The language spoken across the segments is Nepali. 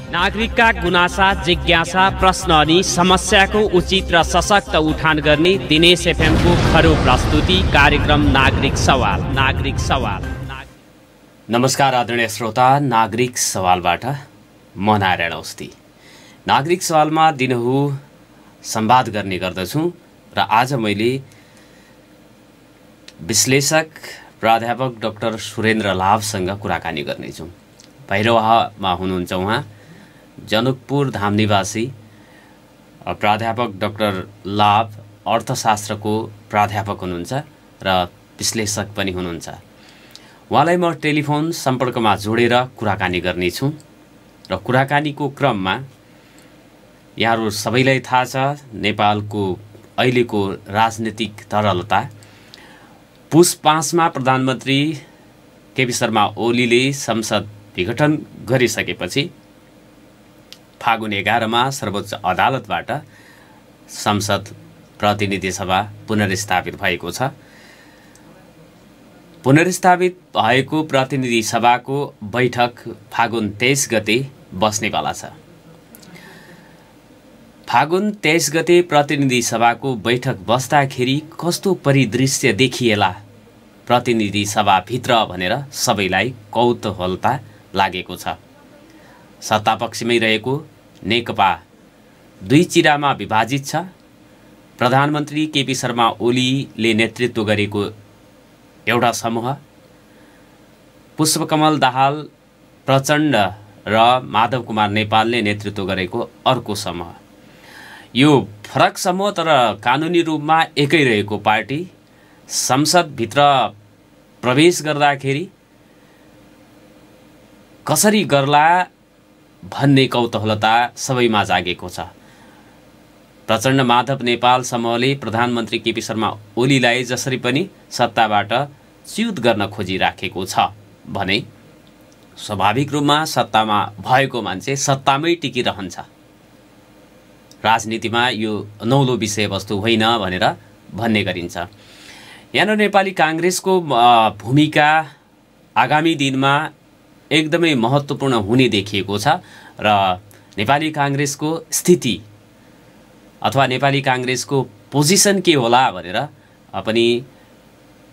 नागरिकका गुनासा, जिज्ञासा, प्रश्न अनि समस्याको उचित र सशक्त उठान गर्ने दिनेश एफएमको खरो प्रस्तुति कार्यक्रम नागरिक सवाल। नागरिक सवाल। नमस्कार आदरणीय श्रोता, नागरिक सवालबाट म नारायण औस्ती। नागरिक सवालमा दिनहुँ संवाद गर्ने गर्दछु र आज मैले विश्लेषक प्राध्यापक डाक्टर सुरेन्द्र लाभसँग कुराकानी गर्नेछु। भैरवाहमा हुनुहुन्छ उहाँ, जनकपुर धाम निवासी प्राध्यापक डाक्टर लाभ अर्थशास्त्रको प्राध्यापक हुनुहुन्छ र विश्लेषक पनि हुनुहुन्छ। उहाँलाई म टेलिफोन सम्पर्कमा जोडेर कुराकानी गर्नेछु र कुराकानीको क्रममा यहाँहरू सबैलाई थाहा छ नेपालको अहिलेको राजनीतिक तरलता। पुस 5 मा प्रधानमन्त्री केपी शर्मा ओलीले संसद विघटन गरिसकेपछि फागुन 11 मा सर्वोच्च अदालतबाट संसद प्रतिनिधि सभा पुनर्स्थापित भएको छ। पुनर्स्थापित भएको प्रतिनिधि सभाको बैठक फागुन 23 गते बस्नेवाला छ। फागुन 23 गते प्रतिनिधि सभाको बैठक बस्दाखेरि कस्तो परिदृश्य देखिएला प्रतिनिधि सभाभित्र भनेर सबैलाई कौतूहलता लागेको छ। सत्तापक्षमै रहेको नेकपा दुई चिरामा विभाजित छ। प्रधानमन्त्री केपी शर्मा ओलीले नेतृत्व गरेको एउटा समूह, पुष्पकमल दाहाल प्रचण्ड र माधव कुमार नेपालले नेतृत्व गरेको अर्को समूह। यो फरक समूह तर कानुनी रूपमा एकै रहेको पार्टी संसदभित्र प्रवेश गर्दाखेरि कसरी गर्ला भन्ने कौतूहलता सबैमा जागेको छ। प्रचण्ड माधव नेपाल समूहले प्रधानमन्त्री केपी शर्मा ओलीलाई जसरी पनि सत्ताबाट च्युत गर्न खोजिराखेको छ भने स्वाभाविक रूपमा सत्तामा भएको मान्छे सत्तामै टिकिरहन्छ। राजनीतिमा यो नौलो विषयवस्तु होइन भनेर भन्ने गरिन्छ। यहाँ नेपाली काङ्ग्रेसको भूमिका आगामी दिनमा एकदमै महत्त्वपूर्ण हुने देखिएको छ र नेपाली काङ्ग्रेसको स्थिति अथवा नेपाली काङ्ग्रेसको पोजिसन के होला भनेर पनि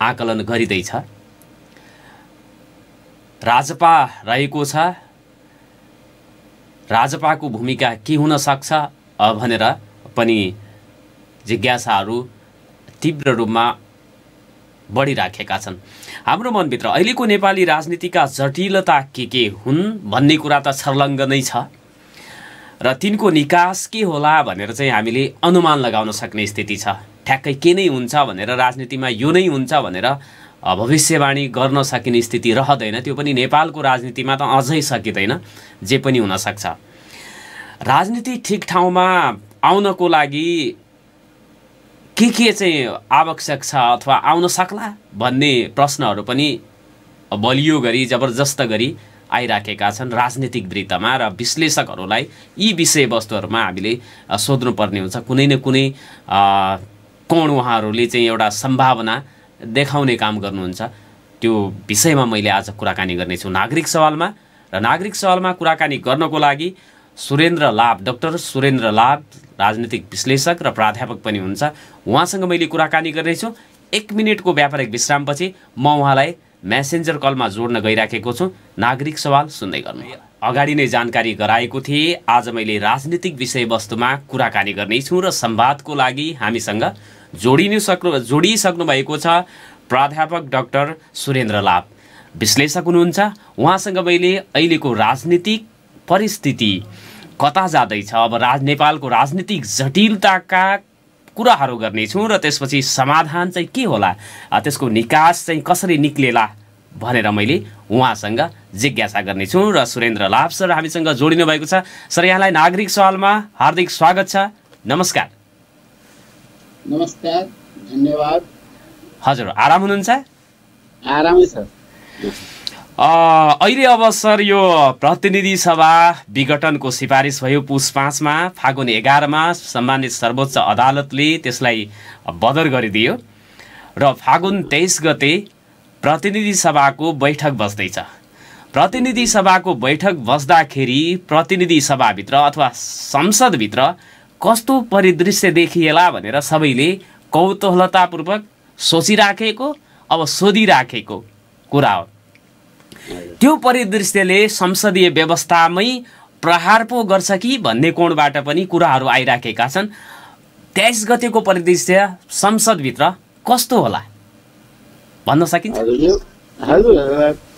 आकलन गरिँदैछ। राजपा रहेको छ, राजपाको भूमिका के हुन सक्छ भनेर पनि जिज्ञासाहरू तीव्र रूपमा बढिराखेका छन्। हाम्रो मनभित्र अहिलेको नेपाली राजनीतिका जटिलता के हुन् भन्ने कुरा त छर्लङ्ग नै छ र तिनको निकास के होला भनेर चाहिँ हामीले अनुमान लगाउन सक्ने स्थिति छ। ठ्याक्कै के नै हुन्छ भनेर राजनीतिमा यो नै हुन्छ भनेर भविष्यवाणी गर्न सकिने स्थिति रहँदैन। त्यो पनि नेपालको राजनीतिमा त अझै सकिँदैन, जे पनि हुन सक्छ। राजनीति ठिक ठाउँमा आउनको लागि के चाहिँ आवश्यक छ अथवा आउन सक्ला भन्ने प्रश्नहरू पनि बलियो गरी जबरजस्त गरी आइराखेका छन् राजनीतिक वृत्तमा र विश्लेषकहरूलाई यी विषयवस्तुहरूमा हामीले सोध्नुपर्ने हुन्छ। कुनै न कुनै कोण उहाँहरूले चाहिँ एउटा सम्भावना देखाउने काम गर्नुहुन्छ। त्यो विषयमा मैले आज कुराकानी गर्नेछु नागरिक सवालमा। र नागरिक सवालमा कुराकानी गर्नको लागि सुरेन्द्र लाभ, डाक्टर सुरेन्द्र लाभ राजनीतिक विश्लेषक र प्राध्यापक पनि हुन्छ, उहाँसँग मैले कुराकानी गर्नेछु। 1 मिनटको व्यापारिक विश्रामपछि म उहाँलाई मेसेन्जर कलमा जोड्न गइराखेको छु। नागरिक सवाल सुन्दै गर्नु। अगाडि नै जानकारी गराएको थिएँ, आज मैले राजनीतिक विषयवस्तुमा कुराकानी गर्नेछु र संवादको लागि हामीसँग जोडिसक्नु भएको छ प्राध्यापक डाक्टर सुरेन्द्र लाभ, विश्लेषक हुनुहुन्छ। उहाँसँग मैले अहिलेको राजनीतिक परिस्थिति कता जाँदैछ, अब नेपालको राजनीतिक जटिलताका कुराहरू गर्नेछौँ र त्यसपछि समाधान चाहिँ के होला, त्यसको निकास चाहिँ कसरी निक्लेला भनेर मैले उहाँसँग जिज्ञासा गर्नेछु। र सुरेन्द्र लाभ सर हामीसँग जोडिनु भएको छ। सर, यहाँलाई नागरिक सवालमा हार्दिक स्वागत छ। नमस्कार। नमस्कार, धन्यवाद। हजुर, आराम हुनुहुन्छ? आरामै छ। अहिले अब सर यो प्रतिनिधि सभा विघटनको सिफारिस भयो पुस 5 मा। फागुन 11 मा सम्मानित सर्वोच्च अदालतले त्यसलाई बदर गरिदियो र फागुन 23 गते प्रतिनिधि सभाको बैठक बस्दैछ। प्रतिनिधि सभाको बैठक बस्दाखेरि प्रतिनिधि सभाभित्र अथवा संसदभित्र कस्तो परिदृश्य देखिएला भनेर सबैले कौतूहलतापूर्वक सोचिराखेको अब सोधिराखेको कुरा हो। त्यो परिदृश्यले संसदीय व्यवस्थामै प्रहार पो गर्छ कि भन्ने कोणबाट पनि कुराहरू आइराखेका छन्। 23 गतेको परिदृश्य संसदभित्र कस्तो होला भन्न सकिन्छ? हजुर,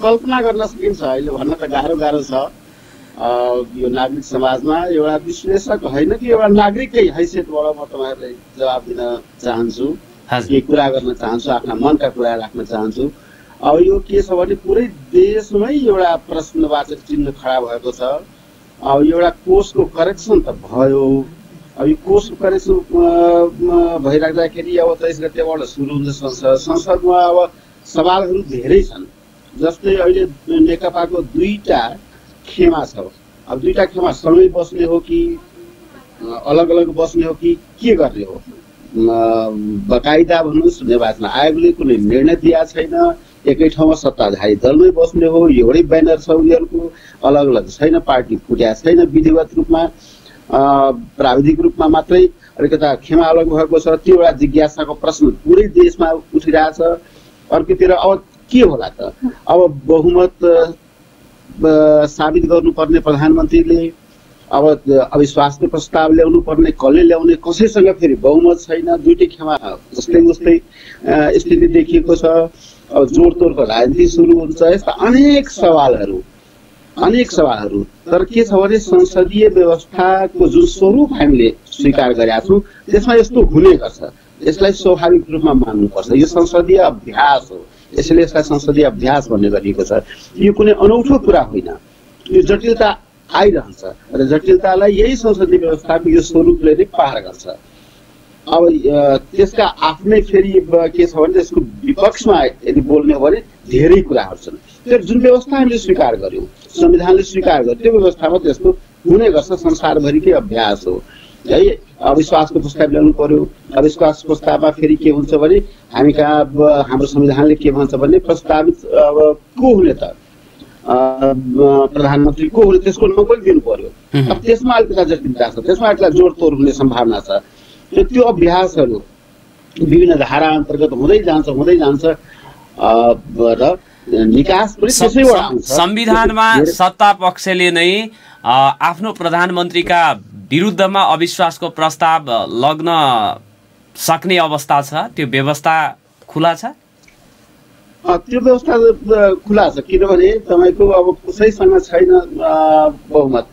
कल्पना गर्न सकिन्छ। अहिले भन्न त गाह्रो छ। यो नागरिक समाजमा एउटा विश्लेषक होइन कि एउटा नागरिककै हैसियतबाट म तपाईँहरूलाई जवाब दिन चाहन्छु, के कुरा गर्न चाहन्छु, आफ्ना मनका कुरा राख्न चाहन्छु। अब यो के छ भने पुरै देशमै एउटा प्रश्नवाचक चिन्ह खडा भएको छ। अब एउटा कोर्सको करेक्सन त भयो। अब यो कोर्सको करेक्सन भइराख्दाखेरि अब 23 गतेबाट सुरु हुन्छ संसदमा। अब सवालहरू धेरै छन्। जस्तै अहिले नेकपाको 2टा खेमा छ। अब 2टा खेमा सँगै बस्ने हो कि अलग अलग बस्ने हो कि के गर्ने हो? बकाइदा भन्नुहोस्, निर्वाचन आयोगले कुनै निर्णय दिएको छैन। एकै ठाउँमा सत्ताधारी दलमै बस्ने हो, एउटै ब्यानर छ उनीहरूको, अलग अलग छैन, पार्टी फुट्या छैन। विधिवत रूपमा प्राविधिक रूपमा मात्रै अलिकता खेमा अलग भएको छ। त्यो एउटा जिज्ञासाको प्रश्न पुरै देशमा उठिरहेछ। अर्कोतिर अब के होला त? अब बहुमत साबित गर्नुपर्ने प्रधानमन्त्रीले, अब अविश्वासको प्रस्ताव ल्याउनु पर्ने कसले ल्याउने, कसैसँग फेरि बहुमत छैन। 2टै खेमा जस्तै उस्तै स्थिति देखिएको छ। अब जोडतोडको राजनीति सुरु हुन्छ। यस्ता अनेक सवालहरू। तर के छ भने संसदीय व्यवस्थाको जुन स्वरूप हामीले स्वीकार गरेका छौँ त्यसमा यस्तो हुने गर्छ। यसलाई स्वाभाविक रूपमा मान्नुपर्छ। यो संसदीय अभ्यास हो, यसैले यसलाई संसदीय अभ्यास भन्ने गरिएको छ। यो कुनै अनौठो कुरा होइन। यो जटिलता आइरहन्छ र जटिलतालाई यही संसदीय व्यवस्थाको यो स्वरूपले नै पार गर्छ। अब त्यसका आफ्नै फेरि के छ भने त्यसको विपक्षमा यदि बोल्ने हो भने धेरै कुराहरू छन्। त्यो जुन व्यवस्था हामीले स्वीकार गर्यौँ, संविधानले स्वीकार गर्यो, त्यो व्यवस्थामा त्यस्तो हुने गर्छ। संसारभरिकै अभ्यास हो है। अविश्वासको प्रस्ताव ल्याउनु पर्यो। अविश्वास प्रस्तावमा फेरि के हुन्छ भने हामी कहाँ हाम्रो संविधानले के भन्छ भने प्रस्तावित अब को हुने त प्रधानमन्त्री को हुने त्यसको नाउँ पनि दिनु पर्यो। अब त्यसमा अलिकति जटिलता छ, त्यसमा अलिकति जोडतोड हुने सम्भावना छ। त्यो अभ्यासहरू विभिन्न धारा अन्तर्गत हुँदै जान्छ र निकास पनि त्यसैबाट आउँछ। संविधानमा सत्ता पक्षले नै आफ्नो प्रधानमन्त्रीका विरुद्धमा अविश्वासको प्रस्ताव लग्न सक्ने अवस्था छ। त्यो व्यवस्था खुला छ। त्यो व्यवस्था खुला छ किनभने तपाईँको अब कसैसँग छैन बहुमत।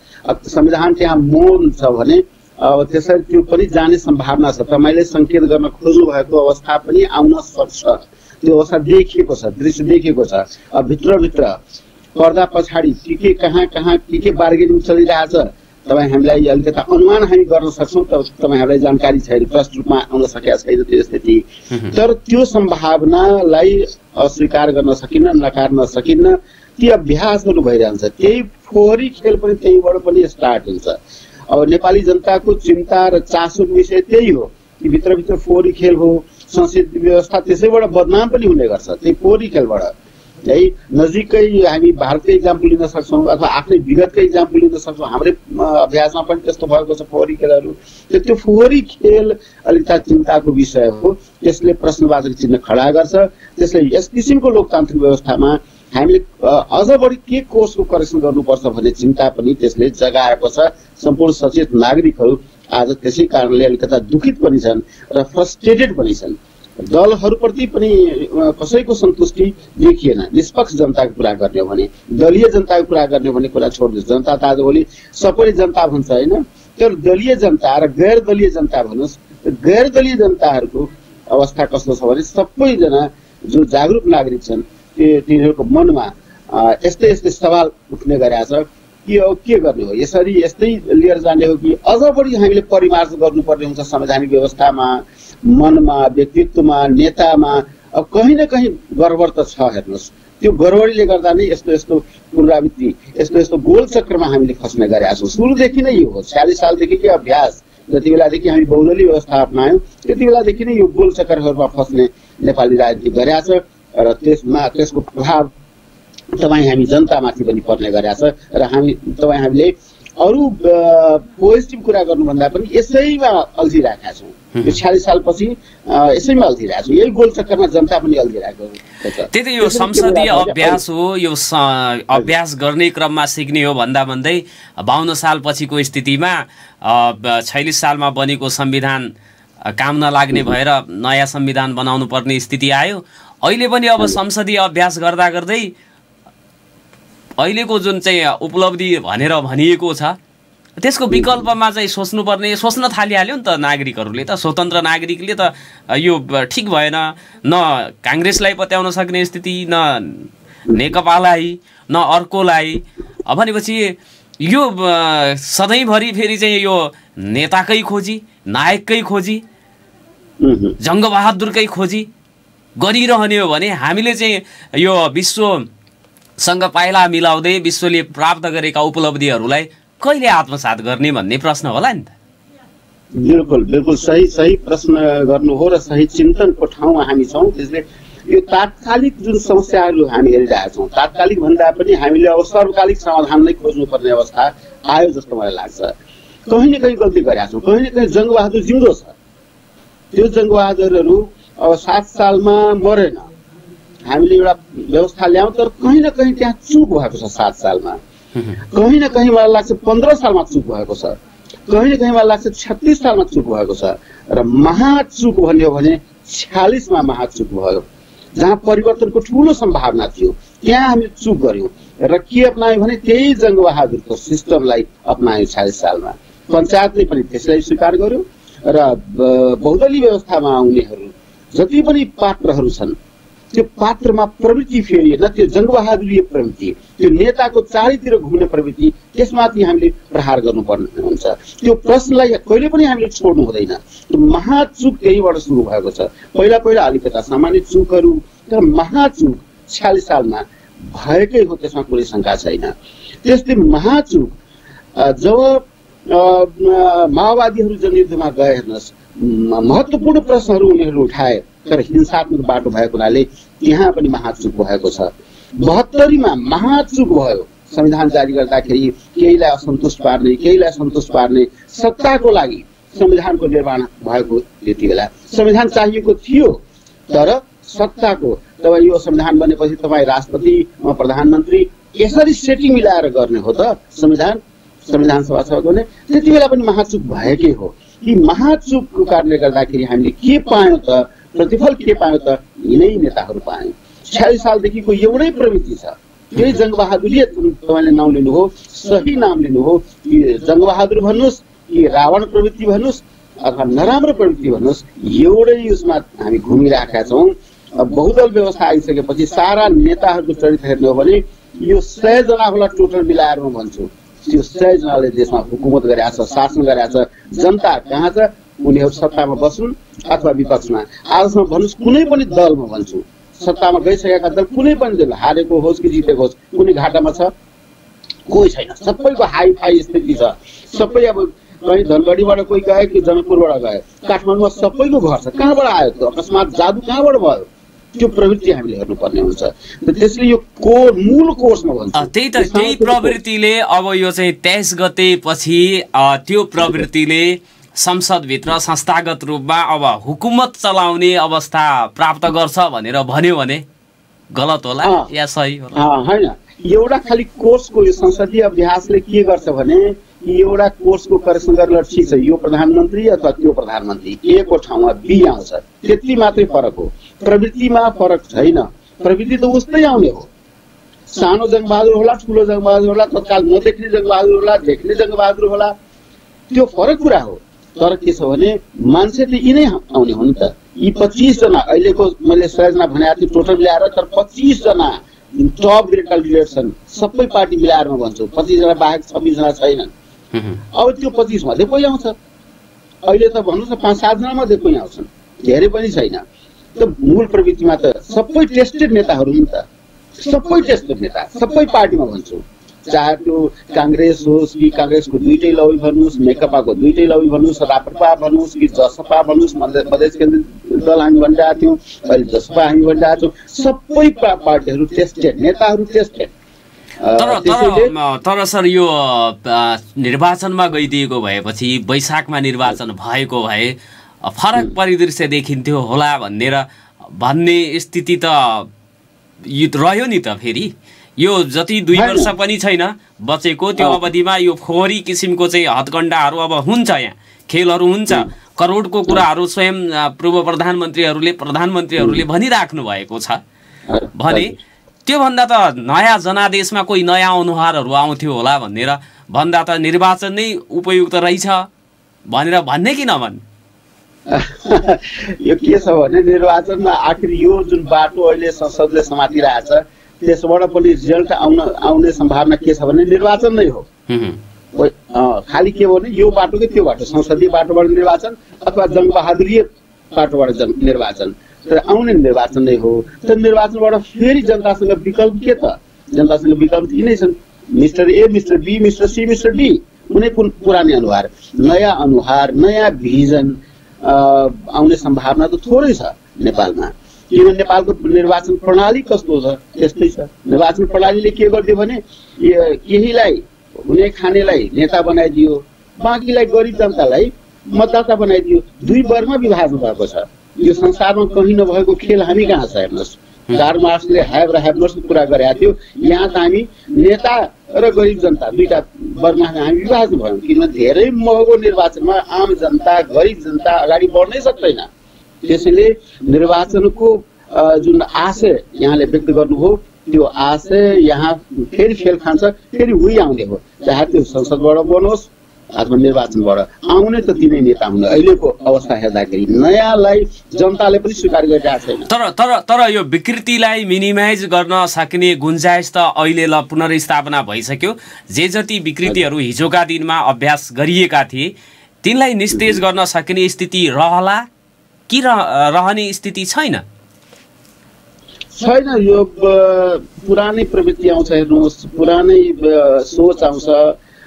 संविधान त्यहाँ मौन छ भने अब त्यसरी त्यो पनि जाने सम्भावना छ। तपाईँले सङ्केत गर्न खोज्नु भएको अवस्था पनि आउन सक्छ। त्यो अवस्था देखिएको छ, दृश्य देखिएको छ। अब भित्रभित्र पर्दा पछाडि के कहाँ के बार्गेनिङ चलिरहेछ तपाईँ हामीलाई अलिकति अनुमान हामी गर्न सक्छौँ। तर तपाईँ हामीलाई जानकारी छैन, प्रष्ट रूपमा आउन सकेका छैन त्यो स्थिति। तर त्यो सम्भावनालाई अस्वीकार गर्न सकिन्न, नकार्न सकिन्न। ती अभ्यासहरू भइरहन्छ। त्यही फोहोरी खेल पनि त्यहीबाट पनि स्टार्ट हुन्छ। अब नेपाली जनताको चिन्ता र चासोको विषय त्यही हो कि भित्रभित्र फोहोरी खेल हो। संसदीय व्यवस्था त्यसैबाट बदनाम पनि हुने गर्छ, त्यही फोहोरी खेलबाट है। नजिकै हामी भारतकै इक्जाम्पल लिन सक्छौँ अथवा आफ्नै विगतकै इक्जाम्पल लिन सक्छौँ। हाम्रै अभ्यासमा पनि त्यस्तो भएको छ फोहोरी खेलहरू। त्यो फोहोरी खेल अलिकता चिन्ताको विषय हो। त्यसले प्रश्नवाचक चिन्ह खडा गर्छ। त्यसले यस किसिमको लोकतान्त्रिक व्यवस्थामा हामीले अझ बढी के कोर्सको करेक्सन गर्नुपर्छ भन्ने चिन्ता पनि त्यसले जगाएको छ। सम्पूर्ण सचेत नागरिकहरू आज त्यसै कारणले अलिकता दुखित पनि छन् र फ्रस्ट्रेटेड पनि छन्। दलहरूप्रति पनि कसैको सन्तुष्टि देखिएन। निष्पक्ष जनताको कुरा गर्ने हो भने, दलीय जनताको कुरा गर्ने हो भने कुरा छोड्नुहोस्। जनता त आजभोलि सबै जनता भन्छ होइन। तर दलीय जनता र गैर दलीय जनता भन्नुहोस्, गैर दलीय जनताहरूको अवस्था कस्तो छ भने सबैजना जो जागरुक नागरिक छन् तिनीहरूको मनमा यस्तै सवाल उठ्ने गरेछ कि अब के गर्ने हो, यस्तै लिएर जाने हो कि अझ बढी हामीले परिमार्जन गर्नुपर्ने हुन्छ संवैधानिक व्यवस्थामा, मनमा, व्यक्तित्वमा, नेतामा। अब कहीँ न कहीँ गडबड त छ। हेर्नुहोस्, त्यो गडबडीले गर्दा नै यस्तो पुनरावृत्ति, यस्तो गोल चक्रमा हामीले फस्ने गरेका छौँ। सुरुदेखि नै यो हो। 46 सालदेखिकै अभ्यास। जति बेलादेखि हामी बहुदलीय व्यवस्था अपनायौँ त्यति बेलादेखि नै यो गोल चक्करहरूमा फस्ने नेपाली राजनीति गरेका छ र त्यसको प्रभाव तपाईँ हामी जनतामाथि पनि पर्ने गरेछ र हामीले अरू पोजिटिभ कुरा गर्नुभन्दा पनि यसैमा अल्झिरहेका छौँ। यो 46 सालपछि यसैमा अल्झिरहेको छौँ, यही गोल चक्करमा जनता पनि अल्झिरहेको छ। त्यही त यो संसदीय अभ्यास हो, यो अभ्यास गर्ने क्रममा सिक्ने हो भन्दा भन्दै 52 सालपछिको स्थितिमा 46 सालमा बनेको संविधान काम नलाग्ने भएर नयाँ संविधान बनाउनु पर्ने स्थिति आयो। अहिले पनि अब संसदीय अभ्यास गर्दा गर्दै अहिलेको जुन चाहिँ उपलब्धि भनेर भनिएको छ त्यसको विकल्पमा चाहिँ सोच्न थालिहाल्यो नि त नागरिकहरूले। त स्वतन्त्र नागरिकले त यो ठिक भएन, न काङ्ग्रेसलाई पत्याउन सक्ने स्थिति, न नेकपालाई, न अर्कोलाई। भनेपछि यो सधैँभरि फेरि चाहिँ यो नेताकै खोजी, नायककै खोजी, जङ्गबहादुरकै खोजी गरिरहने हो भने हामीले चाहिँ यो विश्वसँग पाइला मिलाउँदै विश्वले प्राप्त गरेका उपलब्धिहरूलाई कहिले आत्मसात गर्ने भन्ने प्रश्न होला नि त। बिल्कुल बिल्कुल सही प्रश्न गर्नु हो र सही चिन्तनको ठाउँमा हामी छौँ। त्यसले यो तात्कालिक जुन समस्याहरू हामी हेरिरहेका छौँ, तात्कालिक भन्दा पनि हामीले अब सर्वकालिक समाधान नै खोज्नुपर्ने अवस्था आयो जस्तो मलाई लाग्छ। कहीँ न कहीँ गल्ती गरेका छौँ, कहीँ न कहीँ जङ्गबहादुर जिउँदो छ। त्यो जङ्गबहादुरहरू अब 7 सालमा मरेन, हामीले एउटा व्यवस्था ल्यायौँ, तर कहीँ न कहीँ त्यहाँ चुक भएको छ। 7 सालमा कहीँ न कहीँ मलाई लाग्छ 15 सालमा चुक भएको छ, कहीँ न कहीँ मलाई लाग्छ 36 सालमा चुक भएको छ, र महाचुक भन्यो भने 46 मा महाचुक भयो, जहाँ परिवर्तनको ठुलो सम्भावना थियो त्यहाँ हामीले चुक गर्यौँ। र के अपनायौँ भने त्यही जङ्गबहादुरको सिस्टमलाई अपनायौँ। 46 सालमा पञ्चायतले पनि त्यसलाई स्वीकार गर्यो र बहुदलीय व्यवस्थामा आउनेहरू जति पनि पात्रहरू छन् त्यो पात्रमा प्रवृत्ति फेरिएन, त्यो जङ्गबहादुरीय प्रवृत्ति, त्यो नेताको चारैतिर घुम्ने प्रवृत्ति, त्यसमाथि हामीले प्रहार गर्नुपर्ने हुन्छ। त्यो प्रश्नलाई कहिले पनि हामीले छोड्नु हुँदैन। त्यो महाचुक त्यहीबाट सुरु भएको छ। पहिला अलिकता सामान्य चुकहरू, तर महाचुक 46 सालमा भएकै हो, त्यसमा कुनै शङ्का छैन। त्यस्तै महाचुक जब माओवादीहरू जनयुद्धमा गए, हेर्नुहोस् महत्त्वपूर्ण प्रश्नहरू उनीहरू उठाए, तर हिंसात्मक बाटो भएको हुनाले त्यहाँ पनि महाचुक भएको छ। 72 मा महाचुक भयो। संविधान जारी गर्दाखेरि केहीलाई असन्तुष्ट पार्ने सत्ताको लागि संविधानको निर्माण भएको त्यति बेला संविधान चाहिएको थियो, तर सत्ताको तब यो संविधान बनेपछि तपाईँ राष्ट्रपति, म प्रधानमन्त्री यसरी सेटिङ मिलाएर गर्ने हो त संविधान सभा गर्ने। त्यति बेला पनि महाचुक भएकै हो। यी महाचुकको कारणले गर्दाखेरि हामीले के पायौँ त, प्रतिफल के पायौँ त, यिनै नेताहरू पायौँ। 46 सालदेखिको एउटै प्रवृत्ति छ, यही जङ्गबहादुरीय तपाईँले नाम लिनु हो, सही नाम लिनु हो, कि जङ्गबहादुर भन्नुहोस् कि रावण प्रवृत्ति भन्नुहोस् अथवा नराम्रो प्रवृत्ति भन्नुहोस्, एउटै उसमा हामी घुमिरहेका छौँ। बहुदल व्यवस्था आइसकेपछि सारा नेताहरूको चरित्र हेर्नु हो भने यो 100 जना होला टोटल मिलाएर म भन्छु, त्यो 100 जनाले देशमा हुकुमत गरेका छ, शासन गरेका छ। जनता कहाँ छ? उनीहरू सत्तामा बस्छन् अथवा विपक्षमा। आजसम्म भन्नुहोस् कुनै पनि दलमा भन्छु, सत्तामा गइसकेका दल कुनै पनि दल हारेको होस् कि जितेको होस्, कुनै घाटामा छ? कोही छैन। सबैको हाई फाई स्थिति छ। सबै अब कहीँ धनगढीबाट कोही गए कि जनकपुरबाट गए, काठमाडौँमा सबैको घर छ। कहाँबाट आयो त्यो अकस्मात जादु? कहाँबाट भयो? त्यो प्रवृत्ति हामीले हेर्नुपर्ने हुन्छ। त्यसले यो मूल कोर्समा भन्छ। त्यही प्रवृत्तिले अब यो चाहिँ 23 गते पछि त्यो प्रवृत्तिले संसदभित्र संस्थागत रूपमा अब हुकुमत चलाउने अवस्था प्राप्त गर्छ भनेर भन्यो भने गलत होला या सही होला? होइन, एउटा खालि कोर्सको यो संसदीय अभ्यासले के गर्छ भने एउटा कोर्सको करेक्सन गरेर ठिक छ, यो प्रधानमन्त्री अथवा त्यो प्रधानमन्त्री ए को ठाउँमा बी आउँछ, त्यति मात्रै फरक हो। प्रवृत्तिमा फरक छैन। प्रवृत्ति त उस्तै आउने हो। सानो जङ्गबहादुर होला, ठुलो जङ्गबहादुर होला, तत्काल नदेख्ने जङ्गबहादुर होला, देख्ने जङ्गबहादुर होला, त्यो फरक कुरा हो। तर के छ भने मान्छे त यिनै आउने हो नि त। यी 25 जना अहिलेको मैले 100 जना भनेको थिएँ टोटल मिलाएर, तर 25 जना टप ग्रेडका लिडर छन्, सबै पार्टी मिलाएर म भन्छु। 25 जना बाहेक 26 जना छैनन्। अब त्यो 25 मध्ये कोही आउँछ? अहिले त भन्नुहोस् न 5-7 जना मध्ये कोही आउँछन्, धेरै पनि छैन। त मूल प्रवृत्तिमा त सबै टेस्टेड नेताहरू नि त, सबै टेस्टेड नेता, सबै पार्टीमा भन्छु, चाहे त्यो काङ्ग्रेस होस् कि काङ्ग्रेसको दुईटै लबी भन्नुहोस्, नेकपाको दुईटै लबी भन्नुहोस्, राप्रपा भन्नुहोस् कि जसपा भन्नुहोस्, मधेस केन्द्रीय दल हामी भनिरहेको थियौँ, अहिले जसपा हामी भनिरहेको छौँ, सबै पार्टीहरू टेस्टेड, नेताहरू टेस्टेड। तर सर यो निर्वाचनमा गइदिएको भएपछि वैशाखमा निर्वाचन भएको भए फरक परिदृश्य देखिन्थ्यो होला भन्ने स्थिति त यो रह्यो नि त। फेरि यो जति 2 वर्ष पनि छैन बचेको त्यो अवधिमा यो फोहोरी किसिमको चाहिँ हत्कण्डाहरू अब हुन्छ, यहाँ खेलहरू हुन्छ, करोडको कुराहरू स्वयं पूर्व प्रधानमन्त्रीहरूले भनिराख्नु भएको छ भने त्योभन्दा त नयाँ जनादेशमा कोही नयाँ अनुहारहरू आउँथ्यो होला भनेर भन्दा त निर्वाचन नै उपयुक्त रहेछ भनेर भन्ने कि नभन्? यो के छ भने निर्वाचनमा आखिर यो जुन बाटो अहिले संसदले समातिरहेछ त्यसबाट पनि रिजल्ट आउने सम्भावना के छ भने निर्वाचन नै हो। खालि के भने यो बाटो कि त्यो बाटो, संसदीय बाटोबाट निर्वाचन अथवा जङ्गबहादुरीय बाटोबाट निर्वाचन, तर आउने निर्वाचन नै हो। तर निर्वाचनबाट फेरि जनतासँग विकल्प के त? जनतासँग विकल्प यिनै छन्, mister A, mister B, mister C, mister D, कुनै पुरानै अनुहार, नयाँ अनुहार, नयाँ भिजन आउने सम्भावना त थोरै छ नेपालमा। किनभने नेपालको निर्वाचन प्रणाली कस्तो छ त्यस्तै छ। निर्वाचन प्रणालीले के गरिदियो भने केहीलाई हुने खानेलाई नेता बनाइदियो, बाँकीलाई गरिब जनतालाई मतदाता बनाइदियो, 2 वर्गमा विभाजन भएको छ। यो संसारमा कहीँ नभएको खेल हामी कहाँ छ हेर्नुहोस्। कार्ल मार्क्सले ह्याभ र ह्याभनर्सको कुरा गरेका थियो, यहाँ त हामी नेता र गरिब जनता दुईटा वर्गमा हामी विभाजन भयौँ। किनभने धेरै महँगो निर्वाचनमा आम जनता, गरिब जनता अगाडि बढ्नै सक्दैन। त्यसैले निर्वाचनको जुन आशय यहाँले व्यक्त गर्नुभयो त्यो आशय यहाँ फेरि फेल खान्छ, फेरि उही आउने हो। चाहे त्यो संसदबाट बनोस् अथवा निर्वाचनबाट आउने त तिनै नेता हुनु। अहिलेको अवस्था हेर्दाखेरि नयाँलाई जनताले पनि स्वीकार गरिरहेको छैन। तर यो विकृतिलाई मिनिमाइज गर्न सक्ने गुन्जाइस त अहिले पुनर्स्थापना भइसक्यो। जे जति विकृतिहरू हिजोका दिनमा अभ्यास गरिएका थिए तिनलाई निस्तेज गर्न सक्ने स्थिति रहला कि रहने स्थिति छैन? छैन। यो पुरानै प्रवृत्ति आउँछ, हेर्नुहोस्, पुरानै सोच आउँछ।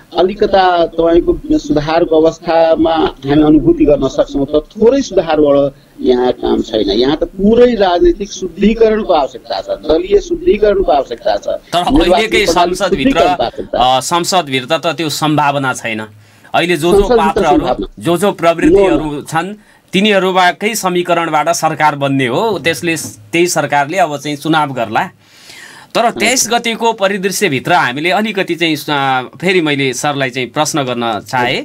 अलिकता तपाईँको सुधारको अवस्थामा हामी अनुभूति गर्न सक्छौँ, तर थोरै सुधारबाट यहाँ काम छैन। यहाँ त पुरै राजनीतिक शुद्धिकरणको आवश्यकता छ, दलीय शुद्धिकरणको आवश्यकता छ। तर अहिलेकै संसदभित्र त त्यो सम्भावना छैन। अहिले जो पात्रहरू, जो प्रवृत्तिहरू छन् तिनीहरूबाटै समीकरणबाट सरकार बन्ने हो। त्यही सरकारले अब चाहिँ चुनाव गर्ला। तर 23 गतेको परिदृश्यभित्र हामीले अलिकति चाहिँ फेरि मैले सरलाई चाहिँ प्रश्न गर्न चाहे,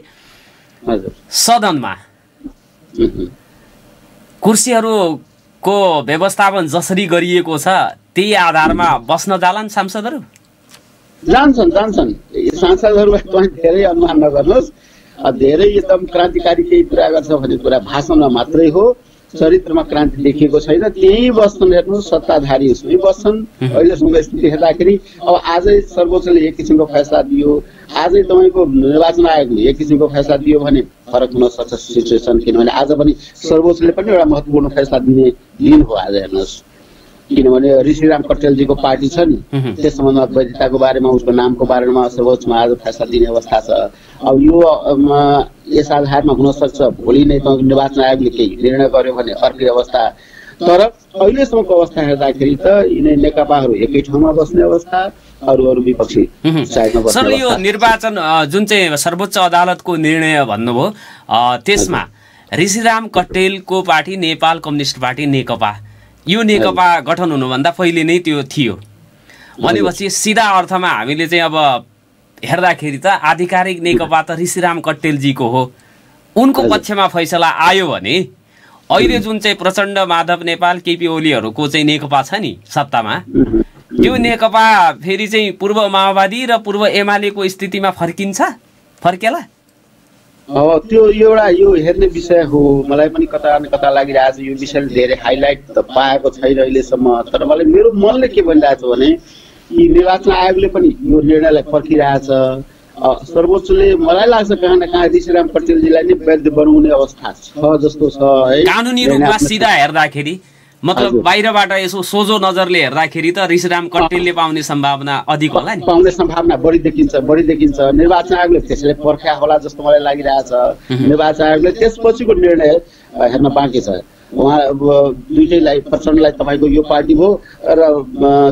सदनमा कुर्सीहरूको व्यवस्थापन जसरी गरिएको छ त्यही आधारमा बस्न जालान् सांसदहरू? जान्छन्। सांसदहरू धेरै अनुमान नगर्नुहोस्। धेरै एकदम क्रान्तिकारी केही कुरा गर्छ भने कुरा भाषणमा मात्रै हो, चरित्रमा क्रान्ति देखिएको छैन। त्यही बस्छन्, हेर्नुहोस्, सत्ताधारी उसमै बस्छन्। अहिलेसम्मको स्थिति हेर्दाखेरि अब आजै सर्वोच्चले एक किसिमको फैसला दियो, आजै तपाईँको निर्वाचन आयोगले एक किसिमको फैसला दियो भने फरक हुन सक्छ सिचुएसन। किनभने आज पनि सर्वोच्चले पनि एउटा महत्त्वपूर्ण फैसला दिने दिन हो आज, हेर्नुहोस्। किनभने ऋषिराम कटेलजीको पार्टी छ नि, त्यस सम्बन्धमा वैधताको बारेमा, उसको नामको बारेमा सर्वोच्चमा आज फैसला दिने अवस्था छ। अब यो यस आधारमा हुन सक्छ भोलि नै त निर्वाचन आयोगले केही निर्णय गर्यो भने अर्कै अवस्था। तर अहिलेसम्मको अवस्था हेर्दाखेरि त यिनै नेकपाहरू एकै ठाउँमा बस्ने अवस्था, अरू विपक्षी साइडमा बस्ने। सर, यो निर्वाचन जुन चाहिँ सर्वोच्च अदालतको निर्णय भन्नुभयो त्यसमा ऋषिराम कटेलको party Nepal communist party Nekapa, यो नेकपा गठन हुनुभन्दा पहिले नै त्यो थियो भनेपछि सिधा अर्थमा हामीले चाहिँ अब हेर्दाखेरि त आधिकारिक नेकपा त ऋषिराम कटेलजीको हो। उनको पक्षमा फैसला आयो भने अहिले जुन चाहिँ प्रचण्ड, माधव नेपाल, केपी ओलीहरूको चाहिँ नेकपा छ नि सत्तामा, त्यो नेकपा फेरि चाहिँ पूर्व माओवादी र पूर्व एमालेको स्थितिमा फर्केला? त्यो एउटा यो हेर्ने विषय हो। मलाई पनि कता न कता लागिरहेछ यो विषयले धेरै हाइलाइट त पाएको छैन अहिलेसम्म। तर मलाई मेरो मनले के भनिरहेछ भने कि निर्वाचन आयोगले पनि यो निर्णयलाई पर्खिरहेछ। सर्वोच्चले मलाई लाग्छ कहाँ न कहाँ ऋषिराम कटेलजीलाई नै वैध बनाउने अवस्था छ जस्तो छ है। कानुनी रूपमा सिधा हेर्दाखेरि मतलब बाहिरबाट यसो सोझो नजरले हेर्दाखेरि त ऋषिराम कट्टेलले पाउने सम्भावना अधिक होला नि। पाउने सम्भावना बढी देखिन्छ। निर्वाचन आयोगले त्यसले पर्ख्या होला जस्तो मलाई लागिरहेछ। निर्वाचन आयोगले त्यसपछिको निर्णय हेर्न बाँकी छ। उहाँ दुईटैलाई प्रचण्डलाई तपाईँको यो पार्टी भयो र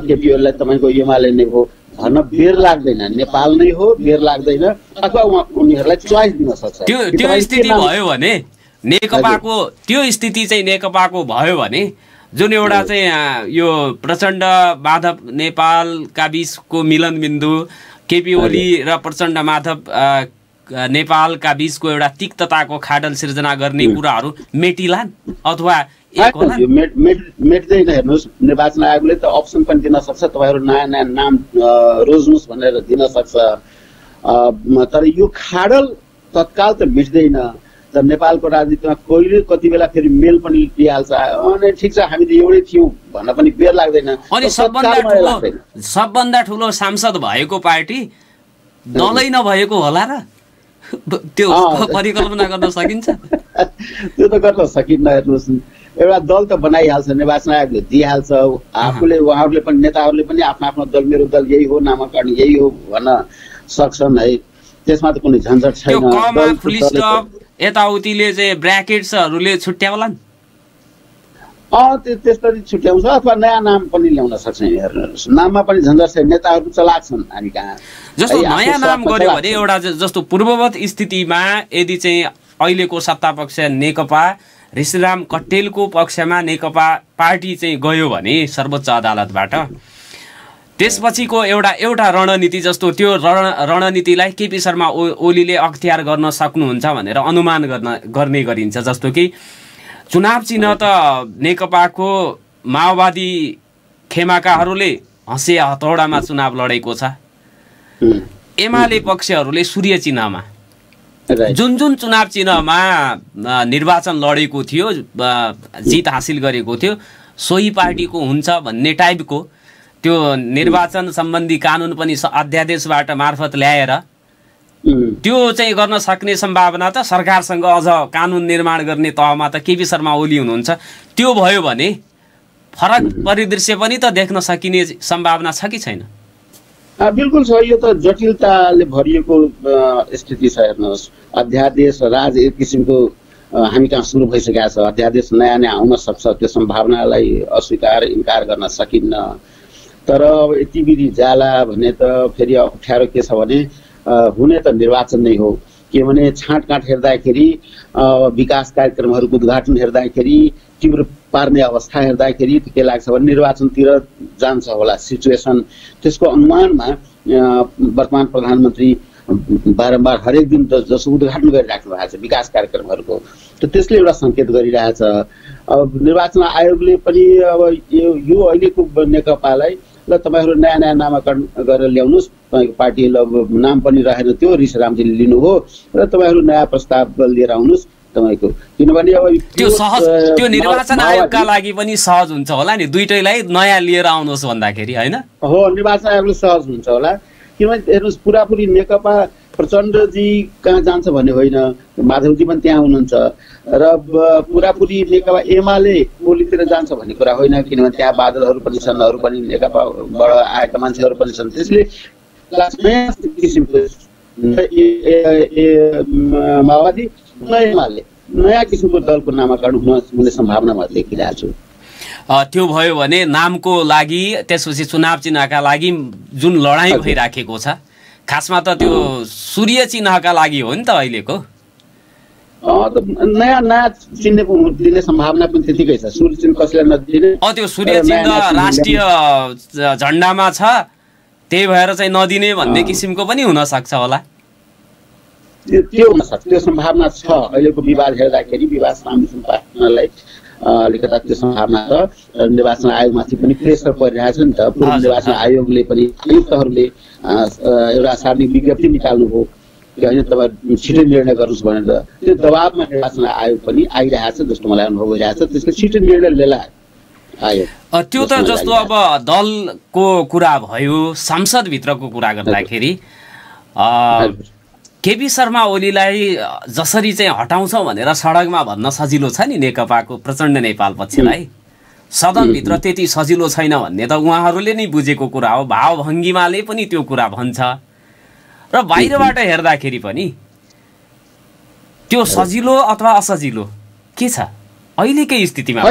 केपी ओलीलाई तपाईँको एमाले नै हो भन्न बेर लाग्दैन। नेपाल नै हो बेर लाग्दैन, अथवा उनीहरूलाई चोइस दिन सक्छ। त्यो स्थिति भयो भने नेकपाको त्यो स्थिति चाहिँ नेकपाको भयो भने जुन एउटा चाहिँ यो प्रचण्ड माधव नेपालका बीचको मिलनबिन्दु, केपी ओली र प्रचण्ड माधव नेपालका बीचको एउटा तिक्तताको खाडल सिर्जना गर्ने कुराहरू मेटिलान् अथवा एक होला? मेट्दैन। हेर्नुहोस्, निर्वाचन आयोगले त अप्सन पनि दिन सक्छ, तपाईँहरू नयाँ नयाँ नाम रोज्नुहोस् भनेर दिन सक्छ। तर यो खाडल तत्काल त मेट्दैन। तर नेपालको राजनीतिमा कहिले कति बेला फेरि मेल पनि दिइहाल्छ। अनि ठिक छ हामी त एउटै थियौँ भन्न पनि बेर लाग्दैन। अनि सबभन्दा ठुलो सांसद भएको पार्टी दलै नभएको होला र? त्यो परिकल्पना गर्न सकिन्छ? त्यो त गर्न सकिन्न। हेर्नुहोस्, एउटा दल त बनाइहाल्छ, निर्वाचन आयोगले दिइहाल्छ। आफूले उहाँहरूले पनि नेताहरूले पनि आफ्नो आफ्नो दल, मेरो दल यही हो, नामाकरण यही हो भन्न सक्छन् है। त्यसमा त कुनै झन्झट छैन। यताउतिले चाहिँ ब्र्याकेट्सहरूले छुट्याउलान्? त्यसरी छुट्याउँछ अथवा नयाँ नाम पनि ल्याउन सक्छ। हेर्नुहोस्, नाममा पनि झन्झट छैन, नेताहरू चलाक छन् हामी कहाँ। जस्तो नयाँ नाम गर्यो भने एउटा जस्तो पूर्ववत स्थितिमा यदि चाहिँ अहिलेको सत्तापक्ष नेकपा ऋषिराम कट्टेलको पक्षमा नेकपा पार्टी चाहिँ गयो भने सर्वोच्च अदालतबाट, त्यसपछिको एउटा रणनीति जस्तो त्यो रणनीतिलाई केपी शर्मा ओलीले अख्तियार गर्न सक्नुहुन्छ भनेर अनुमान गर्ने गरिन्छ। जस्तो कि चुनाव चिन्ह त नेकपाको माओवादी खेमाकाहरूले हँसे हतौडामा चुनाव लडेको छ। एमाले पक्षहरूले सूर्य चिन्हमा जुन चुनाव चिन्हमा निर्वाचन लडेको थियो, जित हासिल गरेको थियो, सोही पार्टीको हुन्छ भन्ने टाइपको त्यो निर्वाचन सम्बन्धी कानुन पनि अध्यादेशबाट मार्फत ल्याएर त्यो चाहिँ गर्न सक्ने सम्भावना त सरकारसँग अझ कानुन निर्माण गर्ने तहमा त केपी शर्मा ओली हुनुहुन्छ। त्यो भयो भने फरक परिदृश्य पनि त देख्न सकिने सम्भावना छ कि छैन? बिल्कुल छ। यो त जटिलताले भरिएको स्थिति छ। हेर्नुहोस्, अध्यादेश राज एक किसिमको हामी कहाँ सुरु भइसकेको छ। अध्यादेश नयाँ नयाँ आउन सक्छ, त्यो सम्भावनालाई अस्वीकार इन्कार गर्न सकिन्न। तर यति विधि जाला भने त फेरि अप्ठ्यारो के छ भने हुने त निर्वाचन नै हो। किनभने छाँटकाँट हेर्दाखेरि, विकास कार्यक्रमहरूको उद्घाटन हेर्दाखेरि, तीव्र पार्ने अवस्था हेर्दाखेरि के लाग्छ भने निर्वाचनतिर जान्छ होला सिचुएसन। त्यसको अनुमानमा वर्तमान प्रधानमन्त्री बारम्बार हरेक दिन जसो उद्घाटन गरिराख्नु भएको छ विकास कार्यक्रमहरूको, त त्यसले एउटा सङ्केत गरिरहेछ। अब निर्वाचन आयोगले पनि अब यो अहिलेको नेकपालाई ल तपाईँहरू नयाँ नयाँ नामाकरण गरेर ल्याउनुहोस्, तपाईँको पार्टी नाम पनि रहेन त्यो ऋषिरामजीले लिनुभयो र तपाईँहरू नयाँ प्रस्ताव लिएर आउनुहोस् तपाईँको। किनभने अब त्यो निर्वाचन आयोगका लागि पनि सहज हुन्छ होला नि, दुईटैलाई नयाँ लिएर आउनुहोस् भन्दाखेरि, होइन? हो, निर्वाचन आयोगले सहज हुन्छ होला। किनभने हेर्नुहोस्, पुरापुरी नेकपा प्रचण्डजी कहाँ जान्छ भन्ने होइन, माधवजी पनि त्यहाँ हुनुहुन्छ र पुरापुरी नेकपा एमाले ओलीतिर जान्छ भन्ने कुरा होइन। किनभने त्यहाँ बादलहरू पनि छन्, अरू पनि नेकपाबाट आएका मान्छेहरू पनि छन्। त्यसले नयाँ किसिमको माओवादी एमाले नयाँ किसिमको दलको नामाकरण हुने सम्भावना म देखिरहेको छु। त्यो भयो भने नामको लागि, त्यसपछि चुनाव चिन्हका लागि जुन लडाईँ भइराखेको छ, खासमा त त्यो सूर्य चिन्हका लागि हो नि त अहिलेको। नयाँ नयाँ चिन्ह दिने सम्भावना पनि त्यतिकै छ। सूर्य चिन्ह कसैलाई नदिने, त्यो सूर्य चिन्ह राष्ट्रिय झन्डामा छ, त्यही भएर चाहिँ नदिने भन्ने किसिमको पनि हुन सक्छ होला। त्यो हुन सक्छ, त्यो सम्भावना छ। अहिलेको विवाद हेर्दाखेरि विवाद सामना पार्नलाई अलिकता त्यो सम्भावना छ। निर्वाचन आयोगमाथि पनि प्रेसर परिरहेछ नि त। पूर्व निर्वाचन आयोगले पनि आयुक्तहरूले एउटा सार्वजनिक विज्ञप्ति निकाल्नुभयो कि होइन तपाईँ छिटै निर्णय गर्नुहोस् भनेर। त्यो दबावमा निर्वाचन आयोग पनि आइरहेछ जस्तो मलाई अनुभव भइरहेछ। त्यसले छिटो निर्णय लिएला आयोग। त्यो त जस्तो अब दलको कुरा भयो, संसदभित्रको कुरा गर्दाखेरि केपी शर्मा ओलीलाई जसरी चाहिँ हटाउँछौँ भनेर सडकमा भन्न सजिलो छ नि नेकपाको प्रचण्ड नेपाल पक्षलाई, सदनभित्र त्यति सजिलो छैन भन्ने त उहाँहरूले नै बुझेको कुरा हो। भावभङ्गिमाले पनि त्यो कुरा भन्छ र बाहिरबाट हेर्दाखेरि पनि त्यो सजिलो अथवा असजिलो के छ अहिलेकै स्थितिमा?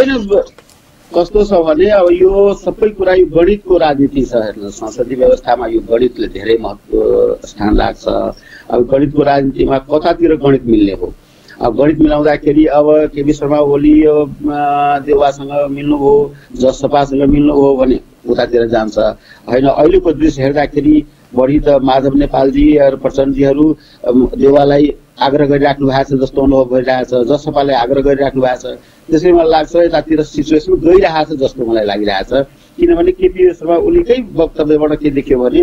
कस्तो छ भने अब यो सबै कुरा यो गणितको राजनीति छ। हेर्नु, संसदीय व्यवस्थामा यो गणितले धेरै महत्त्व स्थान लाग्छ। अब गणितको राजनीतिमा कतातिर गणित मिल्ने हो। अब गणित मिलाउँदाखेरि अब केपी शर्मा ओली देउवासँग मिल्नुभयो, जसपासँग मिल्नुभयो भने उतातिर जान्छ होइन। अहिलेको दृश्य हेर्दाखेरि बढी त माधव नेपालजी र प्रचण्डजीहरू देउवालाई आग्रह गरिराख्नु भएको छ जस्तो अनुभव भइरहेछ, जसपाले आग्रह गरिराख्नु भएको छ। त्यसैले मलाई लाग्छ यतातिर सिचुएसन गइरहेछ जस्तो मलाई लागिरहेछ। किनभने केपी शर्मा ओलीकै वक्तव्यबाट के देख्यो भने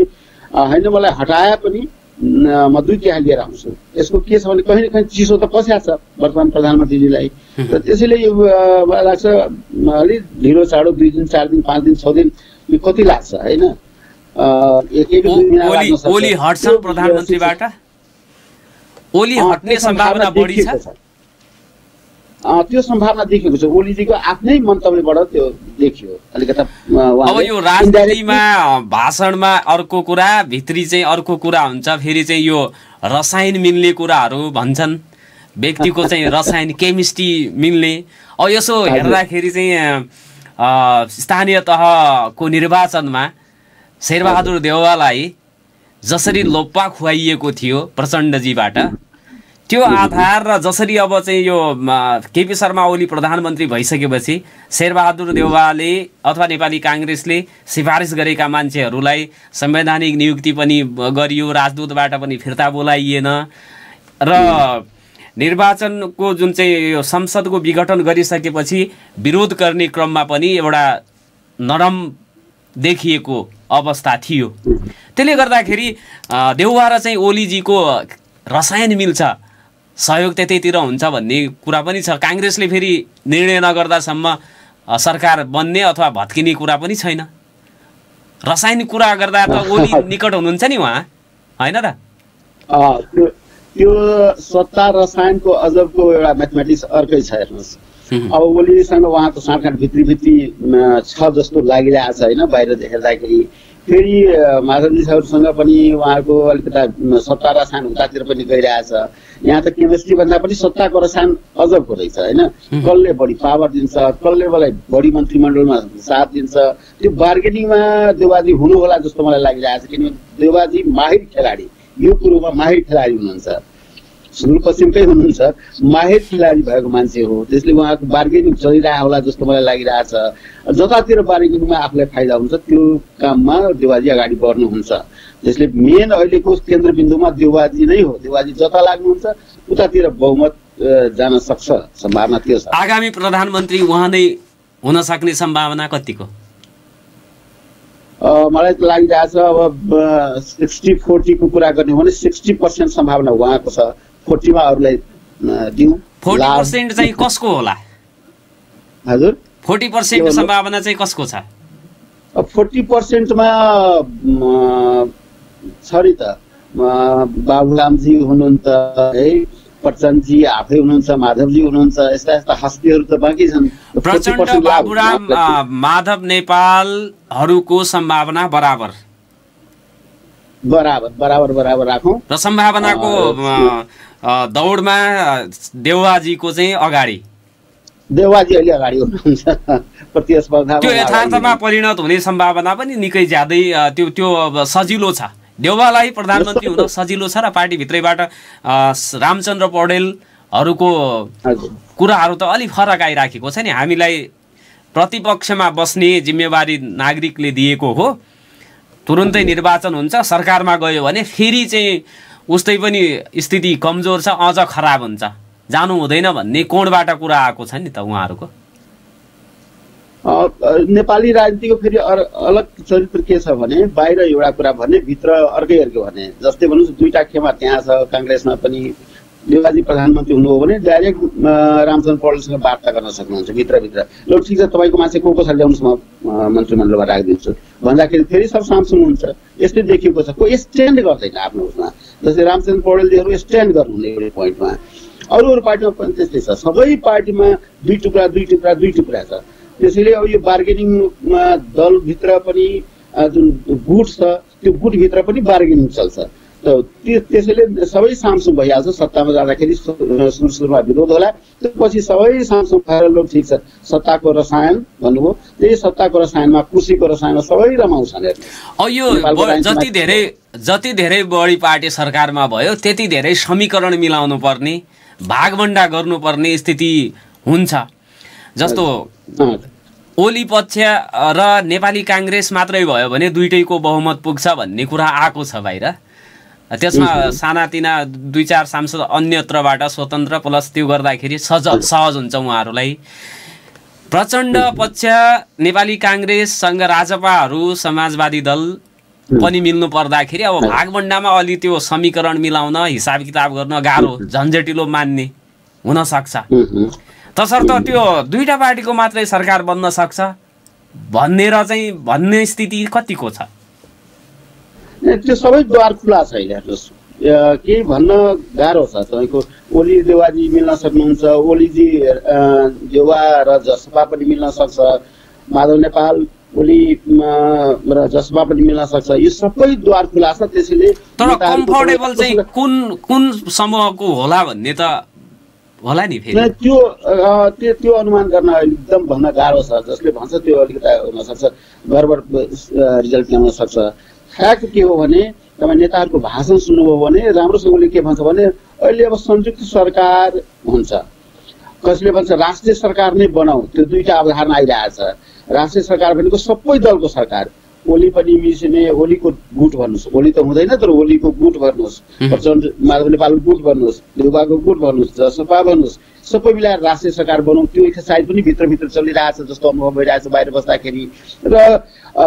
होइन मलाई हटाए पनि म दुई तिहाई लिएर आउँछु। यसको के छ भने कहीँ न कहीँ चिसो त पस्या छ वर्तमान प्रधानमन्त्रीजीलाई। र त्यसैले यो मलाई लाग्छ अलिक ढिलो चाँडो 2 दिन 4 दिन 5 दिन 6 दिन यो कति लाग्छ होइन। ओली हट्छन् प्रधानमन्त्रीबाट? ओली हट्ने सम्भावना बढी छ? त्यो सम्भावना देखेको छ। ओलीजीको आफ्नै मन्तव्यबाट त्यो देखियो अलिकता। अब यो राजनीतिमा भाषणमा अर्को कुरा, भित्री चाहिँ अर्को कुरा हुन्छ। फेरि चाहिँ यो रसायन मिल्ने कुराहरू भन्छन्, व्यक्तिको चाहिँ रसायन केमिस्ट्री मिल्ने। अब यसो हेर्दाखेरि चाहिँ स्थानीय तहको निर्वाचनमा शेरबहादुर देउवालाई जसरी लोप्पा खुवाइएको थियो प्रचण्डजीबाट, त्यो आधार र जसरी अब चाहिँ यो केपी शर्मा ओली प्रधानमन्त्री भइसकेपछि शेरबहादुर देउवाले अथवा नेपाली काङ्ग्रेसले सिफारिस गरेका मान्छेहरूलाई संवैधानिक नियुक्ति पनि गरियो, राजदूतबाट पनि फिर्ता बोलाइएन र निर्वाचनको जुन चाहिँ यो संसदको विघटन गरिसकेपछि विरोध गर्ने क्रममा पनि एउटा नरम देखिएको अवस्था थियो। त्यसले गर्दाखेरि देउवा र चाहिँ ओलीजीको रसायन मिल्छ, सहयोग त्यतैतिर हुन्छ भन्ने कुरा पनि छ। काङ्ग्रेसले फेरि निर्णय नगर्दासम्म सरकार बन्ने अथवा भत्किने कुरा पनि छैन। रसायन कुरा गर्दा त ओली निकट हुनुहुन्छ नि उहाँ, होइन र? त्यो सत्ता रसायनको अजबको एउटा म्याथमेटिक्स अर्कै छ। हेर्नुहोस्, अब ओलीसँग उहाँको साँठगाँठ भित्री छ जस्तो लागिरहेछ होइन बाहिर हेर्दाखेरि। फेरि माधवजीहरूसँग पनि उहाँको अलिकता सत्ता रसायन उतातिर पनि गइरहेछ। यहाँ त केमिस्ट्री भन्दा पनि सत्ताको रसायन अजबको रहेछ होइन। कसले बढी पावर दिन्छ, कसले मलाई बढी मन्त्रीमण्डलमा साथ दिन्छ, त्यो बार्गेनिङमा देउवाजी हुनु होला जस्तो मलाई लागिरहेछ। किनभने देउवाजी माहिर खेलाडी, यो कुरोमा माहिर खेलाडी हुनुहुन्छ, सुदूरपश्चिमकै हुनुहुन्छ, माहिर खेलाडी भएको मान्छे हो। त्यसले उहाँको बार्गेनिङ चलिरहेको होला जस्तो मलाई लागिरहेछ। जतातिर बार्गेनिङमा आफूलाई फाइदा हुन्छ त्यो काममा देउवाजी अगाडि बढ्नुहुन्छ। त्यसले मेन अहिलेको केन्द्रबिन्दुमा देउवाजी नै हो। देउवाजी जता लाग्नुहुन्छ उतातिर बहुमत जान सक्छ, सम्भावना त्यो छ। आगामी प्रधानमन्त्री उहाँ नै हुन सक्ने सम्भावना कतिको? मलाई त लागिरहेछ अब 60-40 को कुरा गर्ने हो भने 60% सम्भावना उहाँको छ। 40 मा अरूलाई दिउँ। 40% चाहिँ कसको होला? हजुर, 40% सम्भावना चाहिँ कसको छ? 40% मा छ नि त बाबुरामजी हुनुहुन्छ है, प्रचण्डजी आफै हुनुहुन्छ, माधवजी हुनुहुन्छ, यस्ता यस्ता हस्तीहरू त बाँकी छन्। प्रचण्ड, बाबुराम, माधव नेपालहरूको सम्भावना बराबर राखौँ र सम्भावनाको दौडमा देउवाजीको चाहिँ अगाडि, देउवाजी अहिले अगाडि हुनुहुन्छ प्रतिस्पर्धा। त्यो यथार्थमा परिणत हुने सम्भावना पनि निकै ज्यादै त्यो सजिलो छ। देउवालाई प्रधानमन्त्री हुन सजिलो छ र पार्टीभित्रैबाट रामचन्द्र पौडेलहरूको कुराहरू त अलिक फरक आइराखेको छ नि। हामीलाई प्रतिपक्षमा बस्ने जिम्मेवारी नागरिकले दिएको हो, तुरुन्तै निर्वाचन हुन्छ, सरकारमा गयो भने फेरि चाहिँ उस्तै पनि स्थिति कमजोर छ, अझ खराब हुन्छ, जानु हुँदैन भन्ने कोणबाट कुरा आएको छ नि त उहाँहरूको। नेपाली राजनीतिको फेरि अलग चरित्र के छ भने बाहिर एउटा कुरा भने भित्र अर्कै भने। जस्तै भन्नुहोस् दुईटा खेमा त्यहाँ छ काङ्ग्रेसमा पनि। देउवाजी प्रधानमन्त्री हुनुभयो भने डाइरेक्ट रामचन्द्र पौडेलसँग वार्ता गर्न सक्नुहुन्छ भित्रभित्र। ल ठिक छ, तपाईँको मान्छे को छ ल्याउनुहोस्, म मन्त्रीमण्डलमा राखिदिन्छु भन्दाखेरि फेरि सब सामसुङ हुन्छ। यस्तै देखिएको छ। कोही स्ट्यान्ड गर्दैन आफ्नो उसमा। जस्तै रामचन्द्र पौडेलजीहरू स्ट्यान्ड गर्नुहुने एउटा पोइन्टमा। अरू पार्टीमा पनि त्यस्तै छ। सबै पार्टीमा दुई टुक्रा छ। त्यसैले अब यो बार्गेनिङ दलभित्र पनि जुन गुट छ त्यो गुटभित्र पनि बार्गेनिङ चल्छ। त्यसैले सबै सामसुम भइहाल्छ। सत्तामा जाँदाखेरि सुरुमा विरोध होला, त्यसपछि सबै सामसुम भएर लोक ठिक छ सत्ताको रसायन भन्नुभयो, त्यही सत्ताको रसायनमा कुर्सीको रसायनमा सबै रमाउँछन्। यो जति धेरै बढी पार्टी सरकारमा भयो त्यति धेरै समीकरण मिलाउनु पर्ने, भागभण्डा गर्नुपर्ने स्थिति हुन्छ। जस्तो ओली पक्ष र नेपाली काङ्ग्रेस मात्रै भयो भने दुईटैको बहुमत पुग्छ भन्ने कुरा आएको छ बाहिर। त्यसमा सानातिना 2-4 सांसद अन्यत्रबाट स्वतन्त्र प्लस त्यो गर्दाखेरि सहज हुन्छ उहाँहरूलाई। प्रचण्ड पक्ष नेपाली काङ्ग्रेससँग राजपाहरू समाजवादी दल पनि मिल्नु पर्दाखेरि अब भागभण्डामा अलि त्यो समीकरण मिलाउन हिसाब किताब गर्न गाह्रो, झन्झटिलो मान्ने हुन सक्छ। तसर्थ त्यो दुईटा पार्टीको मात्रै सरकार बन्न सक्छ भन्ने स्थिति कतिको छ? त्यो सबै द्वार खुला छ। हेर्नुहोस्, केही भन्न गाह्रो छ। तपाईँको ओली देवाजी मिल्न सक्नुहुन्छ, ओलीजी देवा र जसपा पनि मिल्न सक्छ, माधव नेपाल ओली र जसपा पनि मिल्न सक्छ। यो सबै द्वार खुला छ। त्यसैले तर कम्फर्टेबल चाहिँ कुन समूहको होला भन्ने त होला नि फेरि त्यो अनुमान गर्न एकदम भन्न गाह्रो छ। जसले भन्छ त्यो अलिकति हुन सक्छ, गडबड रिजल्ट ल्याउन सक्छ। फ्याक्ट के हो भने तपाईँ नेताहरूको भाषण सुन्नुभयो भने राम्रोसँगले के भन्छ भने अहिले अब संयुक्त सरकार हुन्छ, कसैले भन्छ राष्ट्रिय सरकार नै बनाऊ। त्यो दुईटा अवधारणा आइरहेछ। राष्ट्रिय सरकार भनेको सबै दलको सरकार, ओली पनि मिसिने, ओलीको गुट भन्नुहोस्, ओली त हुँदैन तर ओलीको गुट भन्नुहोस्, प्रचण्ड माधव नेपालको गुट भन्नुहोस्, देउबाको गुट भन्नुहोस्, जसपा भन्नुहोस्, सबै मिलाएर राष्ट्रिय सरकार बनाऊ। त्यो एक्सर्साइज पनि भित्रभित्र चलिरहेछ जस्तो अनुभव भइरहेछ बाहिर बस्दाखेरि। र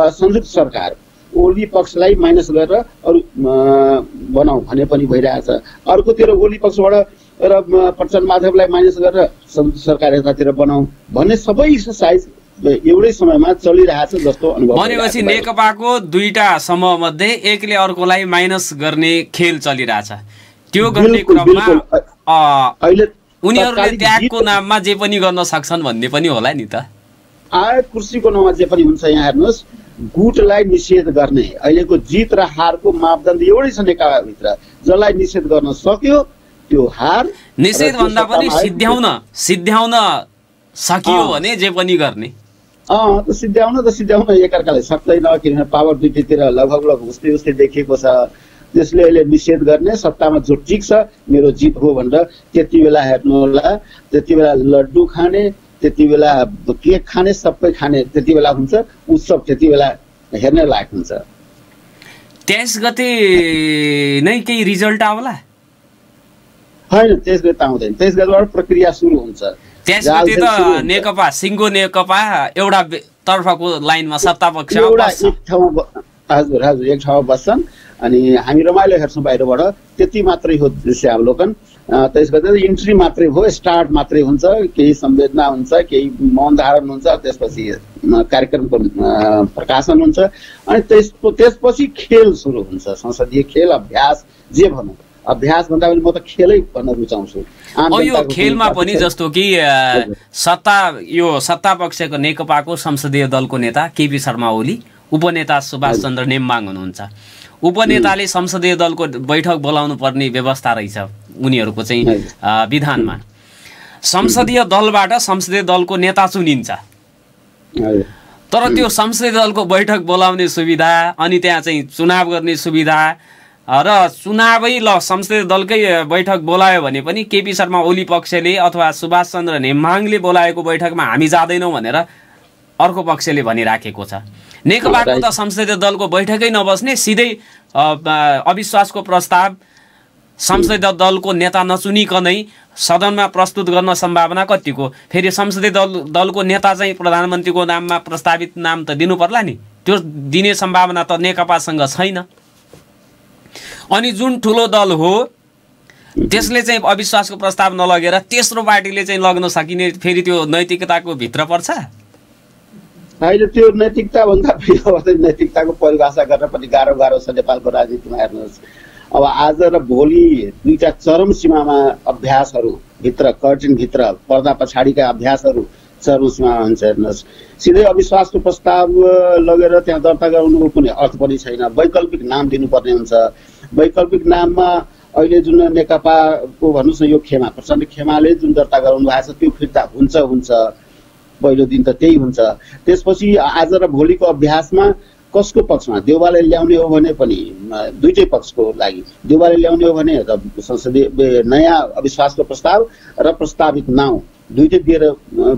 संयुक्त सरकार ओली पक्षलाई माइनस गरेर अरू बनाऊ भने पनि भइरहेछ। अर्कोतिर ओली पक्षबाट र प्रचण्ड माधवलाई माइनस गरेर संयुक्त सरकार यतातिर बनाऊ भन्ने सबै एक्सर्साइज एउटै समयमा चलिरहेछ जस्तो अनुभव। भनेपछि नेकपाको दुईटा समूह मध्ये एकले अर्कोलाई माइनस गर्ने खेल चलिरहेछ। त्यो गर्ने क्रममा अहिले उनीहरूले त्यागको नाममा जे पनि गर्न सक्छन् भन्ने पनि होला नि त। कुर्सीको नाममा जे पनि हुन्छ। यहाँ हेर्नुहोस्, गुटलाई निषेध गर्ने अहिलेको जित र हारको मापदण्ड एउटै छ नेकपाभित्र। जसलाई निषेध गर्न सक्यो त्यो हार, निषेध भन्दा पनि सिद्ध्याउन सकियो भने जे पनि गर्ने। सिद्ध्याउन एकअर्कालाई सक्दैन, किनभने पावर दुईतिर लगभग उस्तै उस्तै देखिएको छ। त्यसले अहिले निषेध गर्ने, सत्तामा जो टिक्छ मेरो जित हो भनेर त्यति बेला हेर्नु होला, त्यति बेला लड्डु खाने, त्यति बेला केक खाने, सबै खाने त्यति बेला हुन्छ। उत्सव त्यति बेला हेर्ने लायक हुन्छ। 23 गते नै केही रिजल्ट आउला? होइन, 23 गते आउँदैन। 23 गतेबाट प्रक्रिया सुरु हुन्छ। 23 गते त नेकपा सिङ्गो नेकपा एउटा तर्फको लाइनमा सत्ता पक्ष हजुर एक ठाउँमा बस्छन् अनि हामी रमाइलो हेर्छौँ बाहिरबाट। त्यति मात्रै हो दृश्यावलोकन। 23 गते इन्ट्री मात्रै हो, स्टार्ट मात्रै हुन्छ। केही संवेदना हुन्छ, केही मौन धारण हुन्छ, त्यसपछि कार्यक्रमको प्रकाशन हुन्छ अनि त्यसपछि खेल सुरु हुन्छ। संसदीय खेल, अभ्यास जे भनौँ। अभ्यास भन्दा पनि म त खेलै भन्न रुचाउँछु। यो खेलमा पनि जस्तो कि सत्ता पक्षको नेकपाको संसदीय दलको नेता केपी शर्मा ओली, उपनेता सुभाष चन्द्र नेम्बाङ हुनुहुन्छ। उपनेताले संसदीय दलको बैठक बोलाउनु पर्ने व्यवस्था रहेछ उनीहरूको चाहिँ विधानमा। संसदीय दलबाट संसदीय दलको नेता चुनिन्छ, तर त्यो संसदीय दलको बैठक बोलाउने सुविधा अनि त्यहाँ चाहिँ चुनाव गर्ने सुविधा र चुनावै संसदीय दलकै बैठक बोलायो भने पनि केपी शर्मा ओली पक्षले अथवा सुभाष चन्द्र नेम्बाङले बोलाएको बैठकमा हामी जाँदैनौँ भनेर अर्को पक्षले भनिराखेको छ। नेकपाको त संसदीय दलको बैठकै नबस्ने, सिधै अविश्वासको प्रस्ताव संसदीय दलको नेता नचुनिकनै सदनमा प्रस्तुत गर्न सम्भावना कतिको? फेरि संसदीय दलको नेता चाहिँ प्रधानमन्त्रीको नाममा प्रस्तावित नाम त दिनु पर्ला नि, त्यो दिने सम्भावना त नेकपासँग छैन। अनि जुन ठुलो दल हो त्यसले चाहिँ अविश्वासको प्रस्ताव नलगेर तेस्रो पार्टीले चाहिँ लग्न सकिने, फेरि त्यो नैतिकताको भित्र पर्छ? अहिले त्यो नैतिकता भन्दा नैतिकताको परिभाषा गर्न पनि गाह्रो छ नेपालको राजनीतिमा। हेर्नुहोस्, अब आज र भोलि दुईटा चरम सीमामा अभ्यासहरू भित्र, कर्टिन भित्र, पर्दा पछाडिका अभ्यासहरू चरमसीमा हुन्छ। हेर्नुहोस्, सिधै अविश्वासको प्रस्ताव लगेर त्यहाँ दर्ता गराउनुको कुनै अर्थ पनि छैन। वैकल्पिक नाम दिनुपर्ने हुन्छ। वैकल्पिक नाममा अहिले जुन नेकपाको भन्नुहोस् न यो प्रचण्ड खेमाले जुन दर्ता गराउनु भएको छ त्यो फिर्ता हुन्छ। पहिलो दिन त त्यही हुन्छ। त्यसपछि आज र भोलिको अभ्यासमा कसको पक्षमा देउवाले ल्याउने हो भने पनि दुईटै पक्षको लागि देउवाले ल्याउने हो भने संसदीय नयाँ अविश्वासको प्रस्ताव र प्रस्तावित नाउँ दुईटै दिएर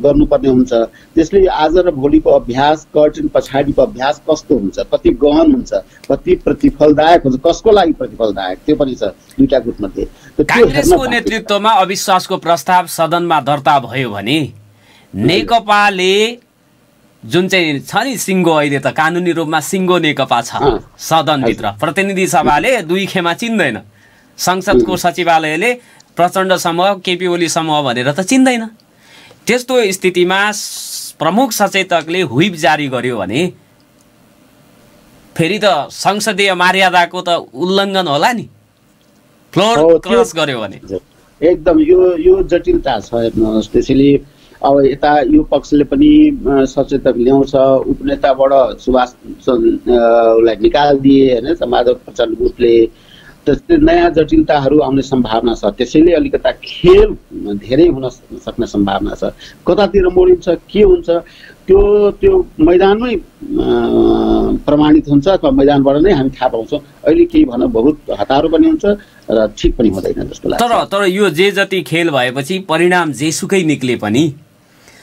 गर्नुपर्ने हुन्छ। त्यसले आज र भोलिको अभ्यास कर्टिन पछाडिको अभ्यास कस्तो हुन्छ, कति गहन हुन्छ, कति प्रतिफलदायक हुन्छ, कसको लागि प्रतिफलदायक त्यो पनि छ दुईटा गुटमध्ये। कांग्रेसको नेतृत्वमा अविश्वासको प्रस्ताव सदनमा दर्ता भयो भने नेकपाले जुन चाहिँ छ नि सिङ्गो, अहिले त कानुनी रूपमा सिङ्गो नेकपा छ सदनभित्र, प्रतिनिधि सभाले दुई खेमा चिन्दैन, संसदको सचिवालयले प्रचण्ड समूह केपी ओली समूह भनेर त चिन्दैन। त्यस्तो स्थितिमा प्रमुख सचेतकले व्हिप जारी गर्यो भने फेरि त संसदीय मर्यादाको त उल्लङ्घन होला नि, फ्लोर क्रस गर्यो भने। एकदम यो जटिलता छ। हेर्नुहोस्, त्यसैले अब यता यो पक्षले पनि सचेतक ल्याउँछ, उपनेताबाट सुभाषलाई निकालिदिए होइन माधव प्रचण्ड गुटले। त्यस्तै नयाँ जटिलताहरू आउने सम्भावना छ। त्यसैले अलिकता खेल धेरै हुन सक्ने सम्भावना छ। कतातिर मोडिन्छ के हुन्छ त्यो मैदानमै प्रमाणित हुन्छ अथवा मैदानबाट नै हामी थाहा पाउँछौँ। अहिले केही भन्न बहुत हतारो पनि हुन्छ र ठिक पनि हुँदैन जस्तो लाग्छ। तर यो जे जति खेल भएपछि परिणाम जेसुकै निक्ले पनि,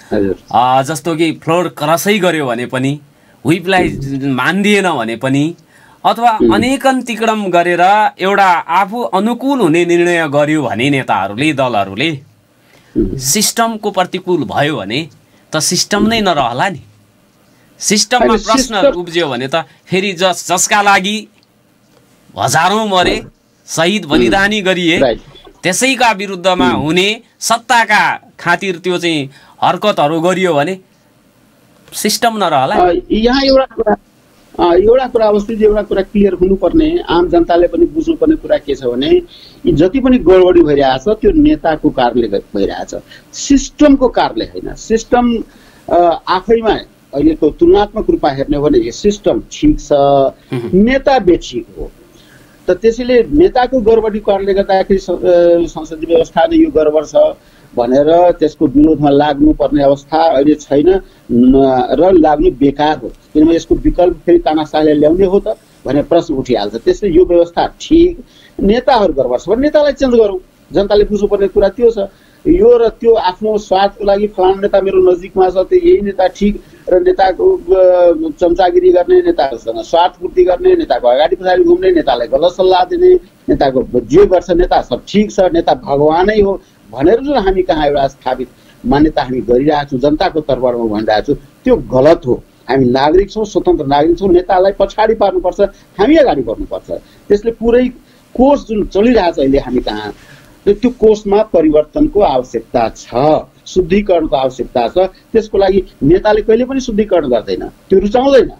जस्तो कि फ्लोर क्रसै गर्यो भने पनि, व्हिपलाई मान्दिएन भने पनि, अथवा अनेकन तिक्रम गरेर एउटा आफू अनुकूल हुने निर्णय गर्यो भने नेताहरूले दलहरूले, सिस्टमको प्रतिकूल भयो भने त सिस्टम नै नरहला नि। सिस्टममा प्रश्न उब्जियो भने त फेरि जसका लागि हजारौं मरे, शहीद बलिदानी गरिए, त्यसैका विरुद्धमा हुने सत्ताका खातिर त्यो चाहिँ हरकतहरू गरियो भने सिस्टम नरहला। यहाँ एउटा कुरा अवस्थित एउटा कुरा क्लियर हुनुपर्ने, आम जनताले पनि बुझ्नुपर्ने कुरा के छ भने जति पनि गडबडी भइरहेछ त्यो नेताको कारणले भइरहेछ, सिस्टमको कारणले होइन। सिस्टम आफैमा अहिलेको तुलनात्मक रूपमा हेर्ने हो भने सिस्टम ठिक छ, नेता बेठिक हो। त त्यसैले नेताको गडबडी कारणले गर्दाखेरि संसदीय व्यवस्था नै यो गडबड छ भनेर त्यसको विरोधमा लाग्नुपर्ने अवस्था अहिले छैन र लाग्नु बेकार हो। किनभने यसको विकल्प फेरि तानाशाहले ल्याउने हो त भन्ने प्रश्न उठिहाल्छ। त्यसले यो व्यवस्था ठिक, नेताहरू गडबड छ भने नेतालाई चेन्ज गरौँ। जनताले बुझ्नुपर्ने कुरा त्यो छ। यो र त्यो आफ्नो स्वार्थको लागि फलाना नेता मेरो नजिकमा छ त्यो यही नेता ठिक र नेताको चम्चागिरी गर्ने, नेतासँग स्वार्थपूर्ति गर्ने, नेताको अगाडि पछाडि घुम्ने, नेतालाई गलत सल्लाह दिने, नेताको जे गर्छ नेता सब ठिक छ, नेता भगवानै हो भनेर जुन हामी कहाँ एउटा स्थापित मान्यता हामी गरिरहेको छौँ जनताको तर्फबाट म भनिरहेको छु त्यो गलत हो। हामी नागरिक छौँ, स्वतन्त्र नागरिक छौँ, नेतालाई पछाडि पार्नुपर्छ, हामी अगाडि बढ्नुपर्छ। त्यसले पुरै कोर्स जुन चलिरहेछ अहिले हामी कहाँ त्यो कोर्समा परिवर्तनको आवश्यकता छ, शुद्धिकरणको आवश्यकता छ। त्यसको लागि नेताले कहिले पनि शुद्धिकरण गर्दैन, त्यो रुचाउँदैन,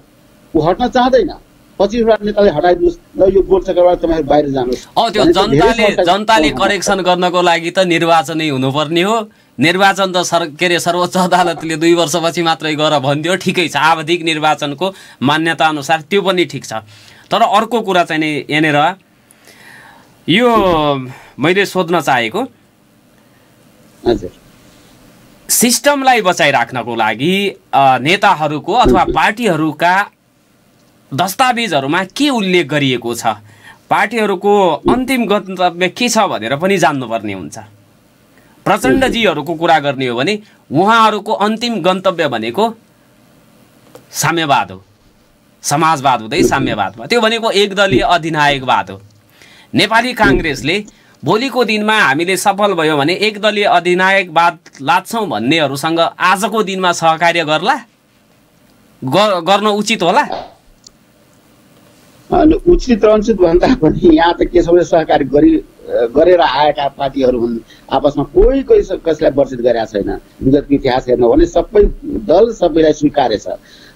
ऊ हट्न चाहँदैन। पछिबाट नेताले हटाइदिनुहोस् ल यो गोल चक्रबाट तपाईहरु बाहिर जानुहोस्। त्यो जनताले करेक्सन गर्नको लागि त निर्वाचनै हुनुपर्ने हो। निर्वाचन त सर्वोच्च अदालतले 2 वर्षपछि मात्रै गर भन्दियो, ठिकै छ। आवधिक निर्वाचनको मान्यता अनुसार त्यो पनि ठिक छ। तर अर्को कुरा चाहिँ नि यनेर यो मैले सोध्न चाहेको, हजुर, सिस्टमलाई बचाइराख्नको लागि नेताहरूको अथवा पार्टीहरूका दस्तावेजहरूमा के उल्लेख गरिएको छ, पार्टीहरूको अन्तिम गन्तव्य के छ भनेर पनि जान्नुपर्ने हुन्छ। प्रचण्डजीहरूको कुरा गर्ने हो भने उहाँहरूको अन्तिम गन्तव्य भनेको साम्यवाद हो, समाजवाद हुँदै साम्यवादमा, त्यो भनेको एकदलीय अधिनायकवाद हो। नेपाली कांग्रेसले भोलिको दिनमा हामीले सफल भयो भने एकदलीय अधिनायकवाद लाच्छौं भन्नेहरूसँग आजको दिनमा सहकार्य गर्न उचित होला? उचित र अनुचित भन्दा पनि यहाँ त के सबैले सहकारी गरेर आएका पार्टीहरू हुन्। आपसमा कोही कसैलाई वर्जित गरेका छैन। विगतको इतिहास हेर्नु भने सबै दल सबैलाई स्वीकारेछ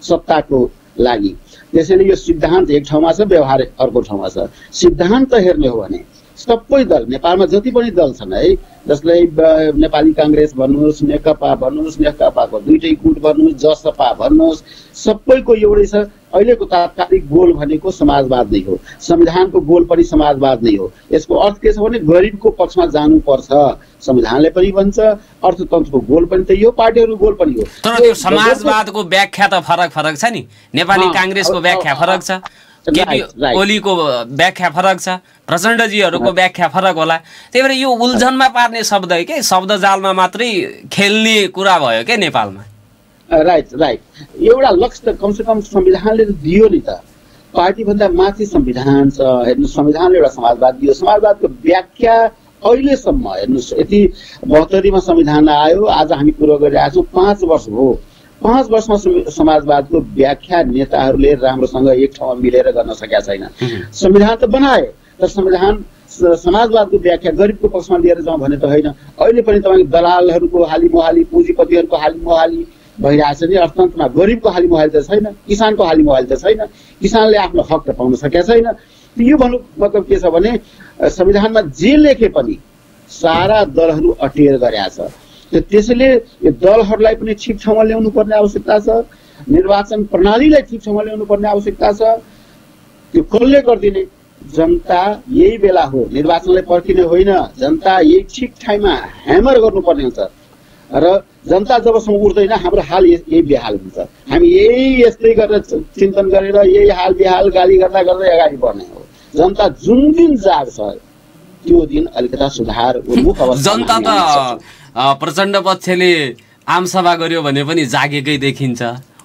सत्ताको लागि। त्यसैले यो सिद्धान्त एक ठाउँमा छ, व्यवहार अर्को ठाउँमा छ। सिद्धान्त हेर्ने हो भने सबै दल नेपालमा जति पनि दल छन् है, जसले नेपाली काङ्ग्रेस भन्नुहोस्, नेकपा भन्नुहोस्, नेकपाको दुईटै गुट भन्नुहोस्, जसपा भन्नुहोस्, सबैको एउटै छ, अहिलेको तात्कालिक गोल भनेको समाजवाद नै हो, संविधानको गोल पनि समाजवाद नै हो। यसको अर्थ के छ भने गरिबको पक्षमा जानुपर्छ, संविधानले पनि भन्छ, अर्थतन्त्रको गोल पनि त्यही हो, पार्टीहरूको गोल पनि हो। तर त्यो समाजवादको व्याख्या त फरक छ नि, नेपाली काङ्ग्रेसको व्याख्या फरक छ, केपी ओलीको व्याख्या फरक छ, प्रचण्डजीहरूको व्याख्या फरक होला। त्यही भएर यो उल्झनमा पार्ने शब्द के शब्द जालमा मात्रै खेल्ने कुरा भयो के नेपालमा। राइट एउटा लक्ष्य त कमसेकम संविधानले दियो नि त, पार्टीभन्दा माथि संविधान छ। हेर्नु, संविधानले एउटा समाजवाद दियो, समाजवादको व्याख्या अहिलेसम्म हेर्नुहोस्, यति 72मा संविधान आयो, आज हामी पुरा गरिरहेका छौँ, 5 वर्ष हो। 5 वर्षमा समाजवादको व्याख्या नेताहरूले राम्रोसँग एक ठाउँमा मिलेर गर्न सकेका छैन। संविधान त बनाए, तर संविधान समाजवादको व्याख्या गरिबको पक्षमा लिएर जाउँ भने त होइन। अहिले पनि तपाईँको दलालहरूको हालिमुहाली, पुँजीपतिहरूको हालिमुहाली भइरहेछ नि अर्थतन्त्रमा। गरिबको हालिमुहाली त छैन, किसानको हालिमुहाली त छैन, किसानले आफ्नो हक त पाउन सकेका छैन। यो भन्नु मतलब के छ भने संविधानमा जे लेखे पनि सारा दलहरू अटेर गरेका छ। त्यसैले यो दलहरूलाई पनि ठिक ठाउँमा ल्याउनु पर्ने आवश्यकता छ, निर्वाचन प्रणालीलाई ठिक ठाउँमा ल्याउनु पर्ने आवश्यकता छ। त्यो कसले गरिदिने? जनता यही बेला हो, निर्वाचनलाई पर्खिने होइन, जनता यही ठिक ठाउँमा ह्यामर गर्नुपर्ने हुन्छ। र जनता जबसम्म उठ्दैन हाम्रो हाल यही बेहाल हुन्छ। हामी यही यस्तै गरेर चिन्तन गरेर यही हाल बेहाल गाली गर्दा गर्दै अगाडि बढ्ने हो। जनता जुन दिन जाग्छ त्यो दिन अलिकता सुधार उन्मुख अवस्था। जनता त प्रचण्ड पक्षले आमसभा गर्यो भने पनि जागेकै देखिन्छ,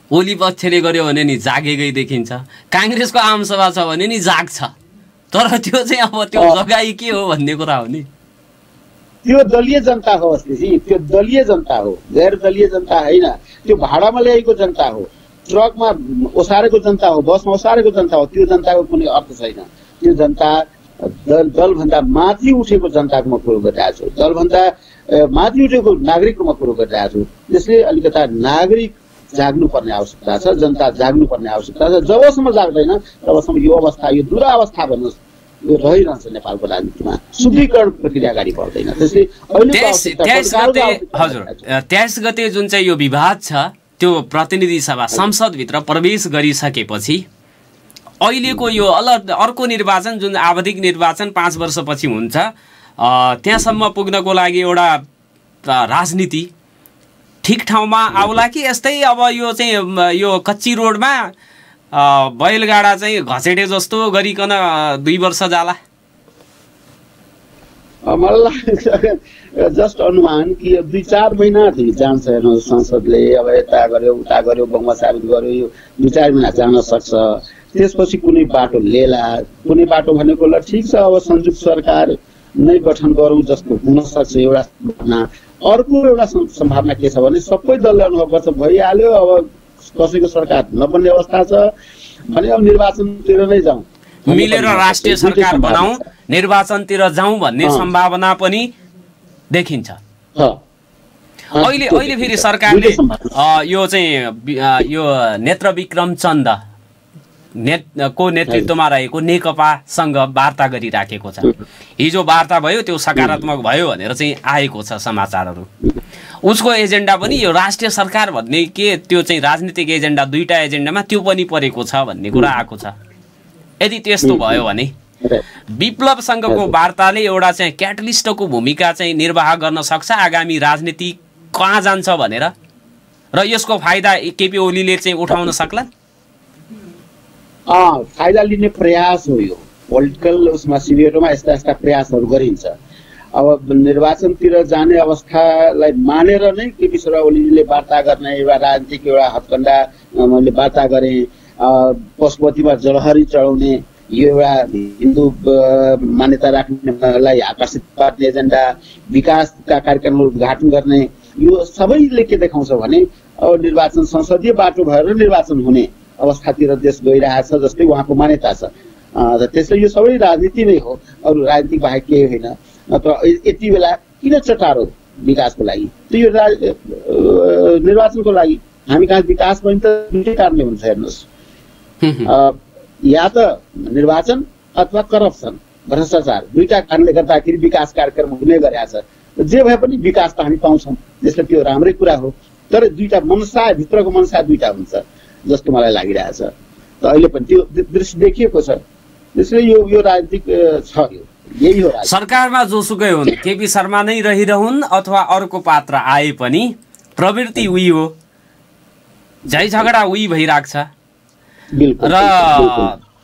ओली पक्षले गर्यो भने नि जागेकै देखिन्छ, काङ्ग्रेसको आमसभा छ भने नि जाग्छ। तर त्यो चाहिँ अब त्यो जगाई के हो भन्ने कुरा हो नि। त्यो दलीय जनता हो, अस्ति त्यो दलीय जनता हो, गैर दलीय जनता होइन। त्यो भाडामा ल्याएको जनता हो, ट्रकमा ओसारेको जनता हो, बसमा ओसारेको जनता हो। त्यो जनताको कुनै अर्थ छैन। त्यो जनता दलभन्दा माथि उठेको जनताको म कुरो गरिरहेको छु, दलभन्दा माथि उठेको नागरिकको म कुरो गरिरहेको छु। त्यसले अलिकता नागरिक जाग्नुपर्ने आवश्यकता छ, जनता जाग्नुपर्ने आवश्यकता छ। जबसम्म जाग्दैन तबसम्म यो अवस्था, यो दुरावस्था भन्नुहोस्, यो रहिरहन्छ नेपालको राजनीतिमा, शुद्धिकरण प्रक्रिया अगाडि बढ्दैन। त्यसले 23 गते जुन चाहिँ यो विवाद छ त्यो प्रतिनिधि सभा संसदभित्र प्रवेश गरिसकेपछि अहिलेको यो अर्को निर्वाचन जुन आवधिक निर्वाचन 5 वर्षपछि हुन्छ, त्यहाँसम्म पुग्नको लागि एउटा राजनीति ठिक ठाउँमा आउला कि यस्तै अब यो चाहिँ यो कच्ची रोडमा बैलगाडा चाहिँ घसेटे जस्तो गरिकन 2 वर्ष जाला? मलाई जस्ट अनुमान कि 2-4 महिनादेखि जान्छ। हेर्नु, संसदले अब यता गर्यो उता गर्यो, बहुमत साबित गर्यो, यो 2-4 महिना जान सक्छ। त्यसपछि कुनै बाटो लेला, कुनै बाटो भनेको ल ठिक छ, अब संयुक्त सरकार नै गठन गरौँ जस्तो हुन सक्छ एउटा सम्भावना। अर्को एउटा सम्भावना के छ भने सबै दलले अनुभव गर्छ भइहाल्यो, अब कसैको सरकार नबन्ने अवस्था छ भने अब निर्वाचनतिर नै जाउँ, मिलेर राष्ट्रिय सरकार बनाऊ, निर्वाचनतिर जाउँ भन्ने सम्भावना पनि देखिन्छ। अहिले फेरि सरकारले यो चाहिँ यो नेत्रविक्रम चन्द को नेतृत्वमा रहेको नेकपासँग वार्ता गरिराखेको छ। हिजो वार्ता भयो, त्यो सकारात्मक भयो भनेर चाहिँ आएको छ समाचारहरू। उसको एजेन्डा पनि यो राष्ट्रिय सरकार भन्ने के त्यो चाहिँ राजनीतिक एजेन्डा, दुईटा एजेन्डामा त्यो पनि परेको छ भन्ने कुरा आएको छ। यदि त्यस्तो भयो भने विप्लवसँगको वार्ताले एउटा चाहिँ क्याटलिस्टको भूमिका चाहिँ निर्वाह गर्न सक्छ आगामी राजनीति कहाँ जान्छ भनेर, र यसको फाइदा केपी ओलीले चाहिँ उठाउन सक्ला? फाइदा लिने प्रयास हो यो पोलिटिकल उसमा शिविरमा यस्ता यस्ता प्रयासहरू गरिन्छ। अब निर्वाचनतिर जाने अवस्थालाई मानेर नै केपी शर्मा ओलीले वार्ता गर्ने एउटा राजनीतिक एउटा हत्कण्डा मैले वार्ता गरेँ। पशुपतिमा जलहरी चढाउने यो एउटा हिन्दू मान्यता राख्नेलाई आकर्षित पार्ने एजेन्डा, विकासका कार्यक्रमहरू उद्घाटन गर्ने, यो सबैले के देखाउँछ भने अब निर्वाचन संसदीय बाटो भएर निर्वाचन हुने अवस्थातिर देश गइरहेछ जस्तै उहाँको मान्यता छ। त्यसले यो सबै राजनीति नै हो, अरू राजनीति बाहेक केही होइन। नत्र यति बेला किन चटारो विकासको लागि, त्यो यो निर्वाचनको लागि हामी कहाँ विकास पनि त दुईटै कारणले हुन्छ। हेर्नुहोस्, या त निर्वाचन अथवा करप्सन, भ्रष्टाचार दुईटा कारणले गर्दाखेरि विकास कार्यक्रम हुने गरेछ। जे भए पनि विकास त हामी पाउँछौँ, त्यसले त्यो राम्रै कुरा हो। तर दुईटा मनसा, भित्रको मनसा दुईटा हुन्छ जस्तो मलाई लागिरहेछ। त अहिले पनि त्यो दृश्य देखिएको छ। त्यसैले यो राजनीतिक छ, यही हो। सरकारमा जोसुकै हुन्, केपी शर्मा नै रहिरहन् अथवा अर्को पात्र आए पनि प्रवृत्ति उही हो, झै झगडा उही भइरहेको छ। र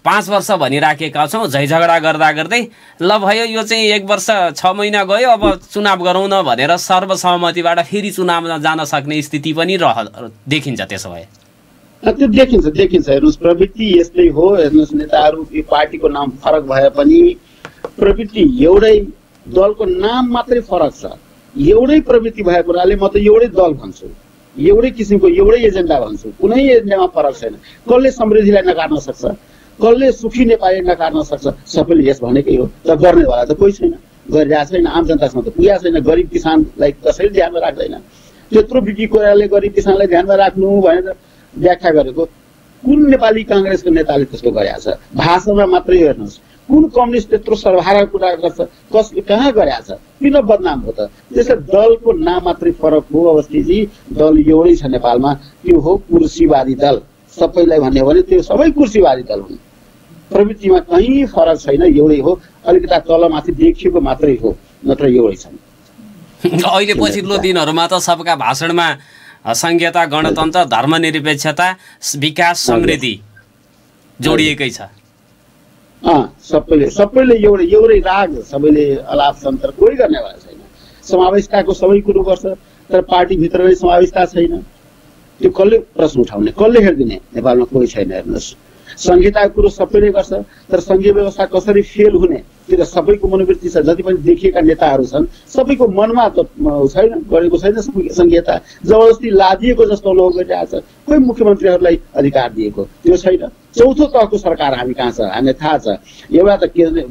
5 वर्ष भनिराखेका छौँ, झै झगडा गर्दा गर्दै ल भयो यो चाहिँ 1 वर्ष 6 महिना गयो, अब चुनाव गरौँ न भनेर सर्वसहमतिबाट फेरि चुनावमा जान सक्ने स्थिति पनि देखिन्छ। त्यसो भए त्यो देखिन्छ। हेर्नुहोस्, प्रवृत्ति यस्तै हो। हेर्नुहोस्, नेताहरू पार्टीको नाम फरक भए पनि प्रवृत्ति एउटै, दलको नाम मात्रै फरक छ। एउटै प्रवृत्ति भएको हुनाले म त एउटै दल भन्छु, एउटै किसिमको एउटै एजेन्डा भन्छु। कुनै एजेन्डामा फरक छैन। कसले समृद्धिलाई नकार्न सक्छ, कसले सुखी नेपाली नकार्न सक्छ, सबैले यस भनेकै हो। तर गर्नेवाला त कोही छैन, गरिरहेको छैन। आम जनतासँग त पुगेको छैन। गरिब किसानलाई कसैले ध्यानमा राख्दैन। त्यत्रो बिपी कोइरालाले गरिब किसानलाई ध्यानमा राख्नु भनेर व्याख्या गरेको कुन नेपाली काङ्ग्रेसको नेताले त्यसको गरेको छ? भाषणमा मात्रै हेर्नुहोस्, कुन कम्युनिस्ट त्यत्रो सर्वहारा कुरा गर्छ, कसले कहाँ गरेको छ? किन बदनाम हो त? त्यसले दलको नाम मात्रै फरक हो। अवस्थीजी, दल एउटै छ नेपालमा, त्यो हो कुर्सीवादी दल। सबैलाई भन्यो भने त्यो सबै कुर्सीवादी दल हुन्। प्रवृत्तिमा कहीँ फरक छैन, एउटै हो। अलिकता तलमाथि देखिएको मात्रै हो, नत्र एउटै छन्। अहिले पछिल्लो दिनहरूमा त सबका भाषणमा संघीयता, गणतन्त्र, धर्मनिरपेक्षता, विकास, समृद्धि जोडिएकै छ। सबैले एउटै राग, सबैले अलाप सन्तर, कोही गर्नेवाला छैन। समावेशताको सबै कुरो गर्छ, तर पार्टीभित्र नै समावेशता छैन। त्यो कसले प्रश्न उठाउने, कसले हेरिदिने? नेपालमा कोही छैन। हेर्नुहोस्, संहिताको कुरो सबैले गर्छ, तर संघीय व्यवस्था कसरी फेल हुने त्यो त सबैको मनोवृत्ति छ। जति पनि देखिएका नेताहरू छन् सबैको मनमा त छैन, गरेको छैन संहिता। जबरजस्ती लादिएको जस्तो अनुभव गरिरहेको छ। कोही मुख्यमन्त्रीहरूलाई अधिकार दिएको त्यो छैन। चौथो तहको सरकार हामी कहाँ छ हामीलाई थाहा छ। एउटा त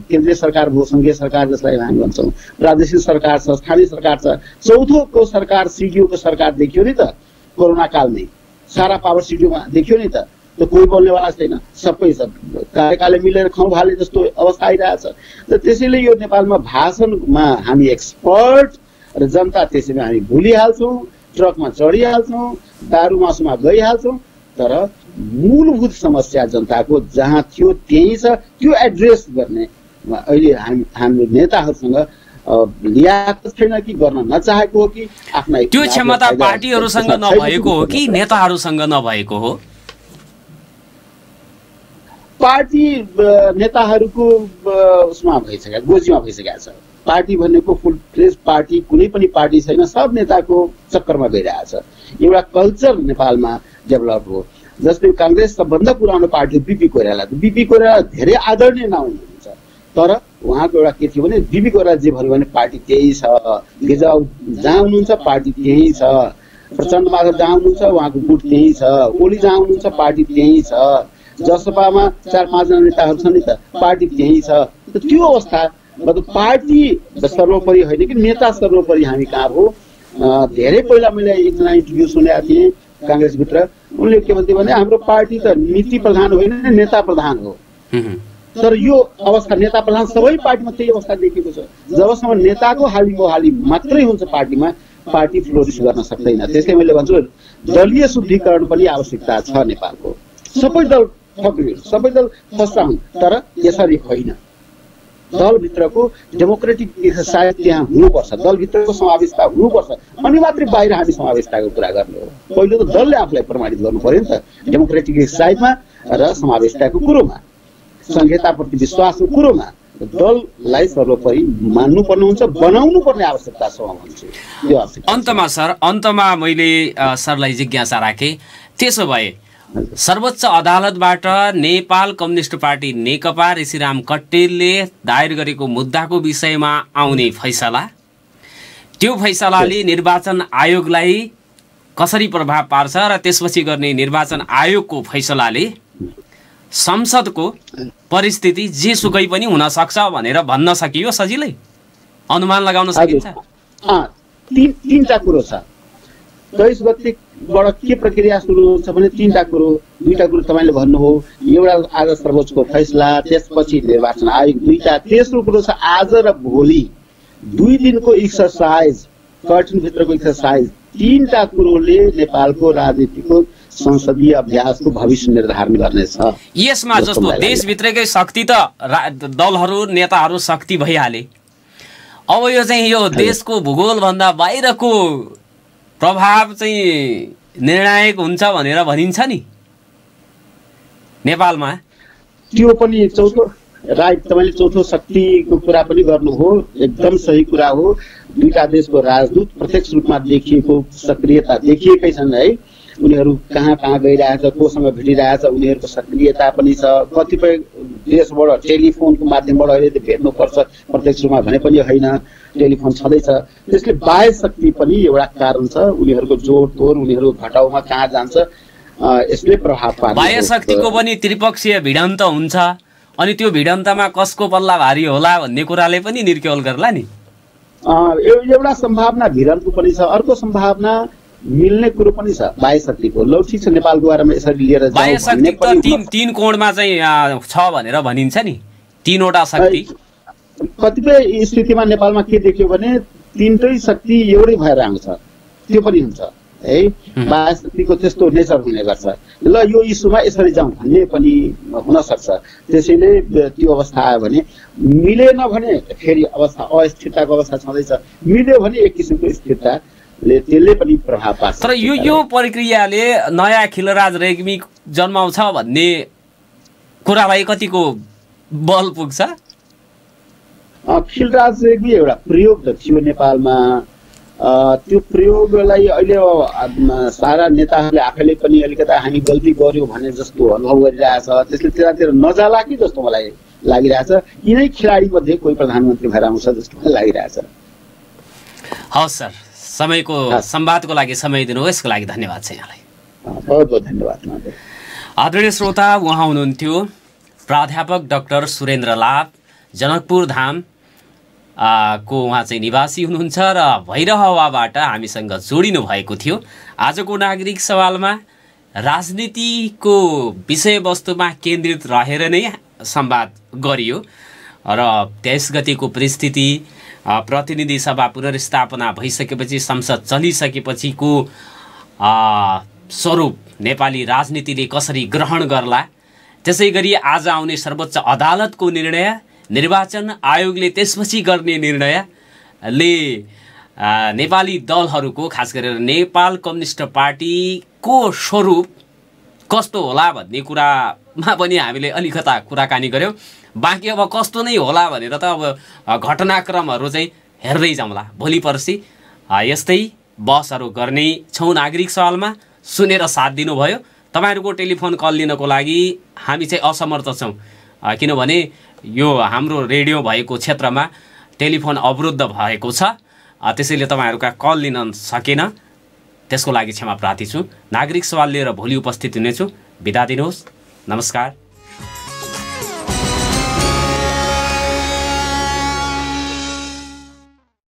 केन्द्रीय सरकार भयो, संघीय सरकार जसलाई हामी भन्छौँ, प्रादेशिक सरकार छ, स्थानीय सरकार छ। चौथोको सरकार सिडिओको सरकार देखियो नि त कोरोना कालमै। सारा पावर सिडिओमा देखियो नि त। त कोही बोल्नेवाला छैन, सबै सब कार्यकालले मिलेर खाउँ भाले जस्तो अवस्था आइरहेछ। र त्यसैले यो नेपालमा भाषणमा हामी एक्सपर्ट र जनता त्यसैमा हामी भुलिहाल्छौँ, ट्रकमा चढिहाल्छौँ, दारू मासुमा गइहाल्छौँ। तर मूलभूत समस्या जनताको जहाँ थियो त्यही छ, त्यो एड्रेस गर्ने अहिले हाम्रो नेताहरूसँग लियाकत छैन कि गर्न नचाहेको हो कि आफ्ना त्यो क्षमता पार्टीहरूसँग नभएको हो कि नेताहरूसँग नभएको हो? पार्टी नेताहरूको उसमा भइसक्यो, गोजीमा भइसकेको छ। पार्टी भनेको फुल फ्लेज पार्टी कुनै पनि पार्टी छैन, सब नेताको चक्करमा गइरहेछ। एउटा कल्चर नेपालमा डेभलप हो। जस्तै काङ्ग्रेस सबभन्दा पुरानो party BP Koirala. BP Koirala धेरै आदरणीय नाउँ हुनुहुन्छ, तर उहाँको एउटा के थियो भने बिपी कोइराला जे भन्यो भने पार्टी त्यही छ। गेजाउ जहाँ हुनुहुन्छ पार्टी त्यही छ। प्रचण्ड माधव जहाँ हुनुहुन्छ उहाँको गुट त्यही छ। ओली जहाँ हुनुहुन्छ पार्टी त्यही छ। जसपामा 4-5 जना नेताहरू छन् नि त, पार्टी त्यही छ। त्यो अवस्था मतलब पार्टी सर्वोपरि होइन कि नेता सर्वोपरि हामी कहाँ हो। धेरै पहिला मैले एकजना इन्टरभ्यू सुनेको थिएँ काङ्ग्रेसभित्र। उनले के भन्थे भने हाम्रो पार्टी त नीति प्रधान होइन, नेता प्रधान हो। तर यो अवस्था नेता प्रधान सबै पार्टीमा त्यही अवस्था देखिएको छ। जबसम्म नेताको हाली मात्रै हुन्छ पार्टीमा, पार्टी फ्लोरिस गर्न सक्दैन। त्यसले मैले भन्छु दलीय शुद्धिकरण पनि आवश्यकता छ नेपालको। सबै दल फक्रियो, सबै दल फस्टा हुन्, तर यसरी होइन। दलभित्रको डेमोक्रेटिक एक्सर्साइज त्यहाँ हुनुपर्छ, दलभित्रको समावेशता हुनुपर्छ, अनि मात्रै बाहिर हामी समावेशताको कुरा गर्ने हो। पहिलो त दलले आफूलाई प्रमाणित गर्नु पर्यो नि त डेमोक्रेटिक एक्सर्साइजमा र समावेशताको कुरोमा, संहिताप्रति विश्वासको कुरोमा। दललाई सर्वोपरि मान्नुपर्ने हुन्छ, बनाउनु पर्ने आवश्यकता छ भन्छु। यो आवश्यकता। अन्तमा सर, अन्तमा मैले सरलाई जिज्ञासा राखेँ, त्यसो भए सर्वोच्च अदालतबाट नेपाल कम्युनिस्ट पार्टी नेकपा ऋषिराम कट्टेलले दायर गरेको मुद्दाको विषयमा आउने फैसला, त्यो फैसलाले निर्वाचन आयोगलाई कसरी प्रभाव पार्छ र त्यसपछि गर्ने निर्वाचन आयोगको फैसलाले संसदको परिस्थिति जे सुकै पनि हुन सक्छ भनेर भन्न सकियो सजिलै? अनुमान लगाउन सकिन्छ? तीनटा कुरो छ। 23 गतिबाट के प्रक्रिया सुरु हुन्छ भने 3टा कुरो 2टा कुरो तपाईँले भन्नुभयो। एउटा आज सर्वोच्चको फैसला, त्यसपछि निर्वाचन आयोग 2टा, तेस्रो कुरो छ आज र भोलि 2 दिनको एक्सरसाइज, कर्टनभित्रको एक्सरसाइज। 3टा कुरोले नेपालको राजनीतिको संसदीय अभ्यासको भविष्य निर्धारण गर्नेछ। यसमा जस्तो देशभित्रकै शक्ति त दलहरू नेताहरू शक्ति भइहाले, अब यो चाहिँ यो देशको भूगोल भन्दा बाहिरको प्रभाव चाहिँ निर्णायक हुन्छ भनेर भनिन्छ नि नेपालमा। त्यो पनि चौथो राइट, तपाईँले चौथो शक्तिको कुरा पनि गर्नु हो, एकदम सही कुरा हो। 2टा देशको राजदूत प्रत्यक्ष रूपमा देखिएको सक्रियता देखिएकै छन् है। उनीहरू कहाँ कहाँ गइरहेछ, कोसँग भेटिरहेछ, उनीहरूको सक्रियता पनि छ। कतिपय देशबाट टेलिफोनको माध्यमबाट अहिले भेट्नुपर्छ प्रत्यक्ष रूपमा भने पनि होइन, टेलिफोन छँदैछ। त्यसले बाह्य शक्ति पनि एउटा कारण छ। उनीहरूको जोडतोड, उनीहरूको घटाउमा कहाँ जान्छ, यसले प्रभाव पार्छ। बाह्य शक्तिको पनि त्रिपक्षीय भिडन्त हुन्छ, अनि त्यो भिडन्तमा कसको पल्ला भारी होला भन्ने कुराले पनि निर्क्यौल गर्ला नि। एउटा सम्भावना भिडन्तको पनि छ, अर्को सम्भावना मिल्ने कुरो पनि छ बाह्य शक्तिको। लौ ठिक छ, नेपालको बारेमा यसरी लिएर जाउँ। बाह्य शक्ति त तीन कोणमा चाहिँ छ भनेर भनिन्छ नि, 3वटा शक्ति। कतिपय स्थितिमा नेपालमा के देख्यो भने 3टै शक्ति एउटै भएर आउँछ, त्यो पनि हुन्छ है। बाह्य शक्तिको त्यस्तो नेचर हुने गर्छ। ल यो इस्युमा यसरी जाउँ भन्ने पनि हुन सक्छ। त्यसैले त्यो अवस्था आयो भने, मिलेन भने फेरि अवस्था अस्थिरताको अवस्था छँदैछ, मिल्यो भने एक किसिमको स्थिरता त्यसले पनि प्रभाव पार्छ। तर यो प्रक्रियाले नयाँ खिलराज रेग्मी जन्माउँछ भन्ने कुरालाई कतिको बल पुग्छ? खिलराज रेग्मी एउटा प्रयोग त थियो नेपालमा। त्यो प्रयोगलाई अहिले सारा नेताहरूले आफैले पनि अलिकता हामी गल्ती गर्यो भने जस्तो अनुभव गरिरहेछ। त्यसले त्यतातिर नजाला कि जस्तो मलाई लागिरहेछ। यिनै खेलाडी मध्ये कोही प्रधानमन्त्री भएर आउँछ जस्तो मलाई लागिरहेछ। हवस् सर, समयको संवादको लागि समय दिनु, यसको लागि धन्यवाद छ यहाँलाई। बहुत बहुत धन्यवाद। आदरणीय श्रोता, उहाँ हुनुहुन्थ्यो प्राध्यापक डाक्टर सुरेन्द्र लाप, जनकपुर धाम को उहाँ चाहिँ निवासी हुनुहुन्छ र भैरहवाबाट हामीसँग जोडिनु भएको थियो। आजको नागरिक सवालमा राजनीतिको विषयवस्तुमा केन्द्रित रहेर नै संवाद गरियो र 23 गतिको परिस्थिति, प्रतिनिधि सभा पुनर्स्थापना भइसकेपछि, संसद चलिसकेपछिको स्वरूप नेपाली राजनीतिले कसरी ग्रहण गर्ला, त्यसै गरी आज आउने सर्वोच्च अदालतको निर्णय, निर्वाचन आयोगले त्यसपछि गर्ने निर्णयले नेपाली दलहरूको, खास गरेर नेपाल कम्युनिस्ट पार्टीको स्वरूप कस्तो होला भन्ने कुरामा पनि हामीले अलिकता कुराकानी गऱ्यौँ। बाँकी अब कस्तो नै होला भनेर त अब घटनाक्रमहरू चाहिँ हेर्दै जाउँला। भोलि पर्सि यस्तै बहसहरू गर्ने छौँ नागरिक सवालमा। सुनेर साथ दिनुभयो। तपाईँहरूको टेलिफोन कल लिनको लागि हामी चाहिँ असमर्थ छौँ, किनभने यो हाम्रो रेडियो भएको क्षेत्रमा टेलिफोन अवरुद्ध भएको छ। त्यसैले तपाईँहरूका कल लिन सकेन, त्यसको लागि क्षमा प्रार्थी छु। नागरिक सवाल लिएर भोलि उपस्थित हुनेछु। बिदा दिनुहोस्। नमस्कार।